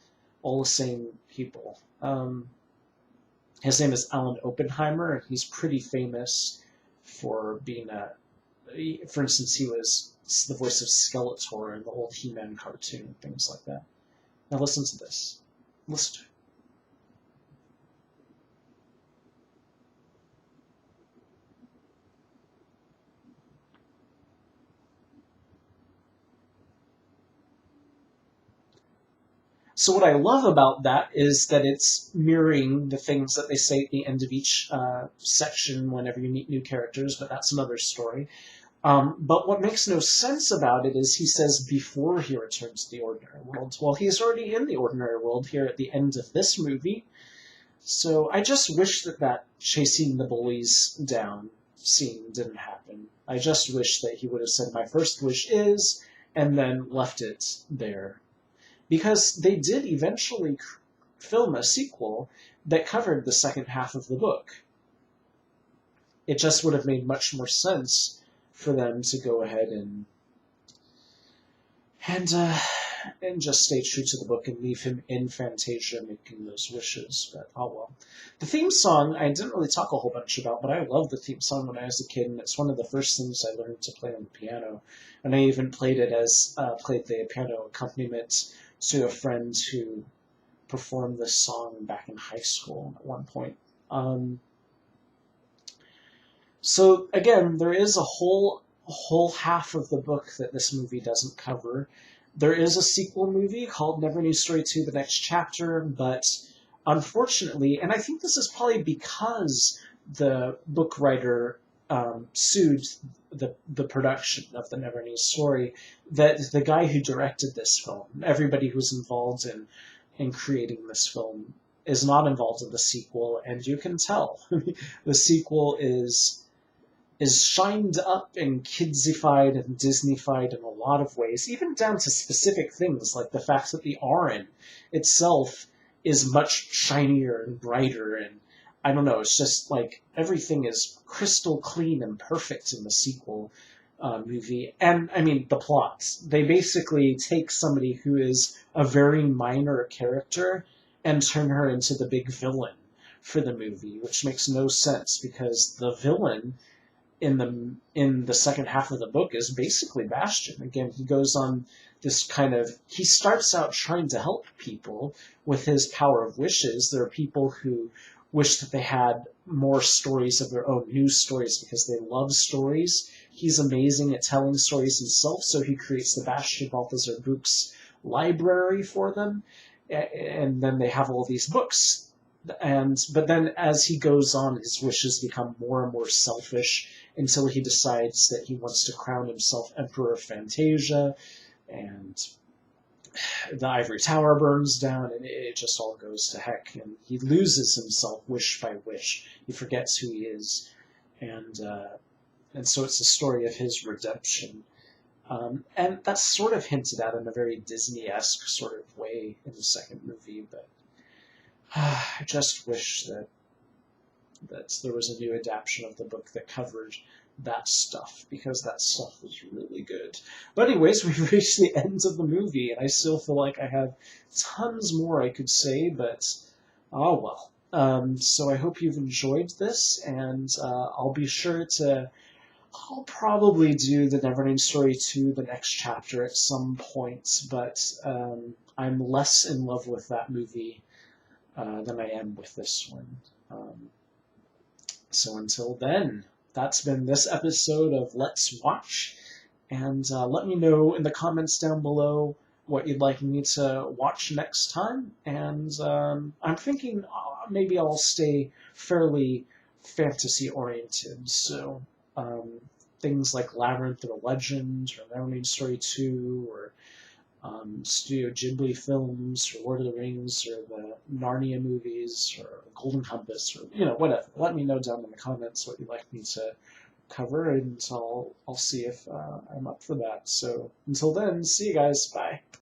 all the same people. His name is Alan Oppenheimer, and he's pretty famous for being for instance, he was the voice of Skeletor in the old He-Man cartoon and things like that. Now listen to this. Listen to it. So what I love about that is that it's mirroring the things that they say at the end of each section whenever you meet new characters, but that's another story. But what makes no sense about it is he says before he returns to the ordinary world. Well, he's already in the ordinary world here at the end of this movie. So I just wish that chasing the bullies down scene didn't happen. I just wish that he would have said, my first wish is, and then left it there. Because they did eventually film a sequel that covered the second half of the book. It just would have made much more sense for them to go ahead and just stay true to the book and leave him in Fantasia making those wishes. But oh well. The theme song I didn't really talk a whole bunch about, but I loved the theme song when I was a kid, and it's one of the first things I learned to play on the piano. And I even played it as played the piano accompaniment to a friend who performed this song back in high school at one point. So again, there is a whole half of the book that this movie doesn't cover. There is a sequel movie called NeverEnding Story 2, The Next Chapter, but unfortunately, and I think this is probably because the book writer sued the production of the NeverEnding Story, that the guy who directed this film, everybody who's involved in creating this film, is not involved in the sequel, and you can tell. The sequel is shined up and kidsified and Disneyfied in a lot of ways, even down to specific things like the fact that the Aran itself is much shinier and brighter, and I don't know, it's just like everything is crystal clean and perfect in the sequel movie. And I mean, the plots. They basically take somebody who is a very minor character and turn her into the big villain for the movie, which makes no sense because the villain in the second half of the book is basically Bastian. Again, he goes on this he starts out trying to help people with his power of wishes. There are people who wish that they had more stories of their own, new stories, because they love stories. He's amazing at telling stories himself, so he creates the Bastian Balthazar books library for them, and then they have all these books. But then as he goes on, his wishes become more and more selfish until he decides that he wants to crown himself Emperor of Fantasia, and the Ivory Tower burns down, and it just all goes to heck, and he loses himself wish by wish. He forgets who he is, and so it's the story of his redemption. And that's sort of hinted at in a very Disney-esque sort of way in the second movie, but I just wish that there was a new adaptation of the book that covered that stuff, because that stuff was really good. But anyways, we've reached the end of the movie, and I still feel like I have tons more I could say, but oh well. So I hope you've enjoyed this, and I'll be sure to... I'll probably do the NeverEnding Story 2, The Next Chapter, at some point, but I'm less in love with that movie than I am with this one. So until then, that's been this episode of Let's Watch, and let me know in the comments down below what you'd like me to watch next time, and I'm thinking maybe I'll stay fairly fantasy-oriented, so things like Labyrinth or Legend, or NeverEnding Story 2, or Studio Ghibli films, or Lord of the Rings, or the Narnia movies, or Golden Compass, or whatever. Let me know down in the comments what you'd like me to cover, and I'll see if I'm up for that. So until then, see you guys. Bye.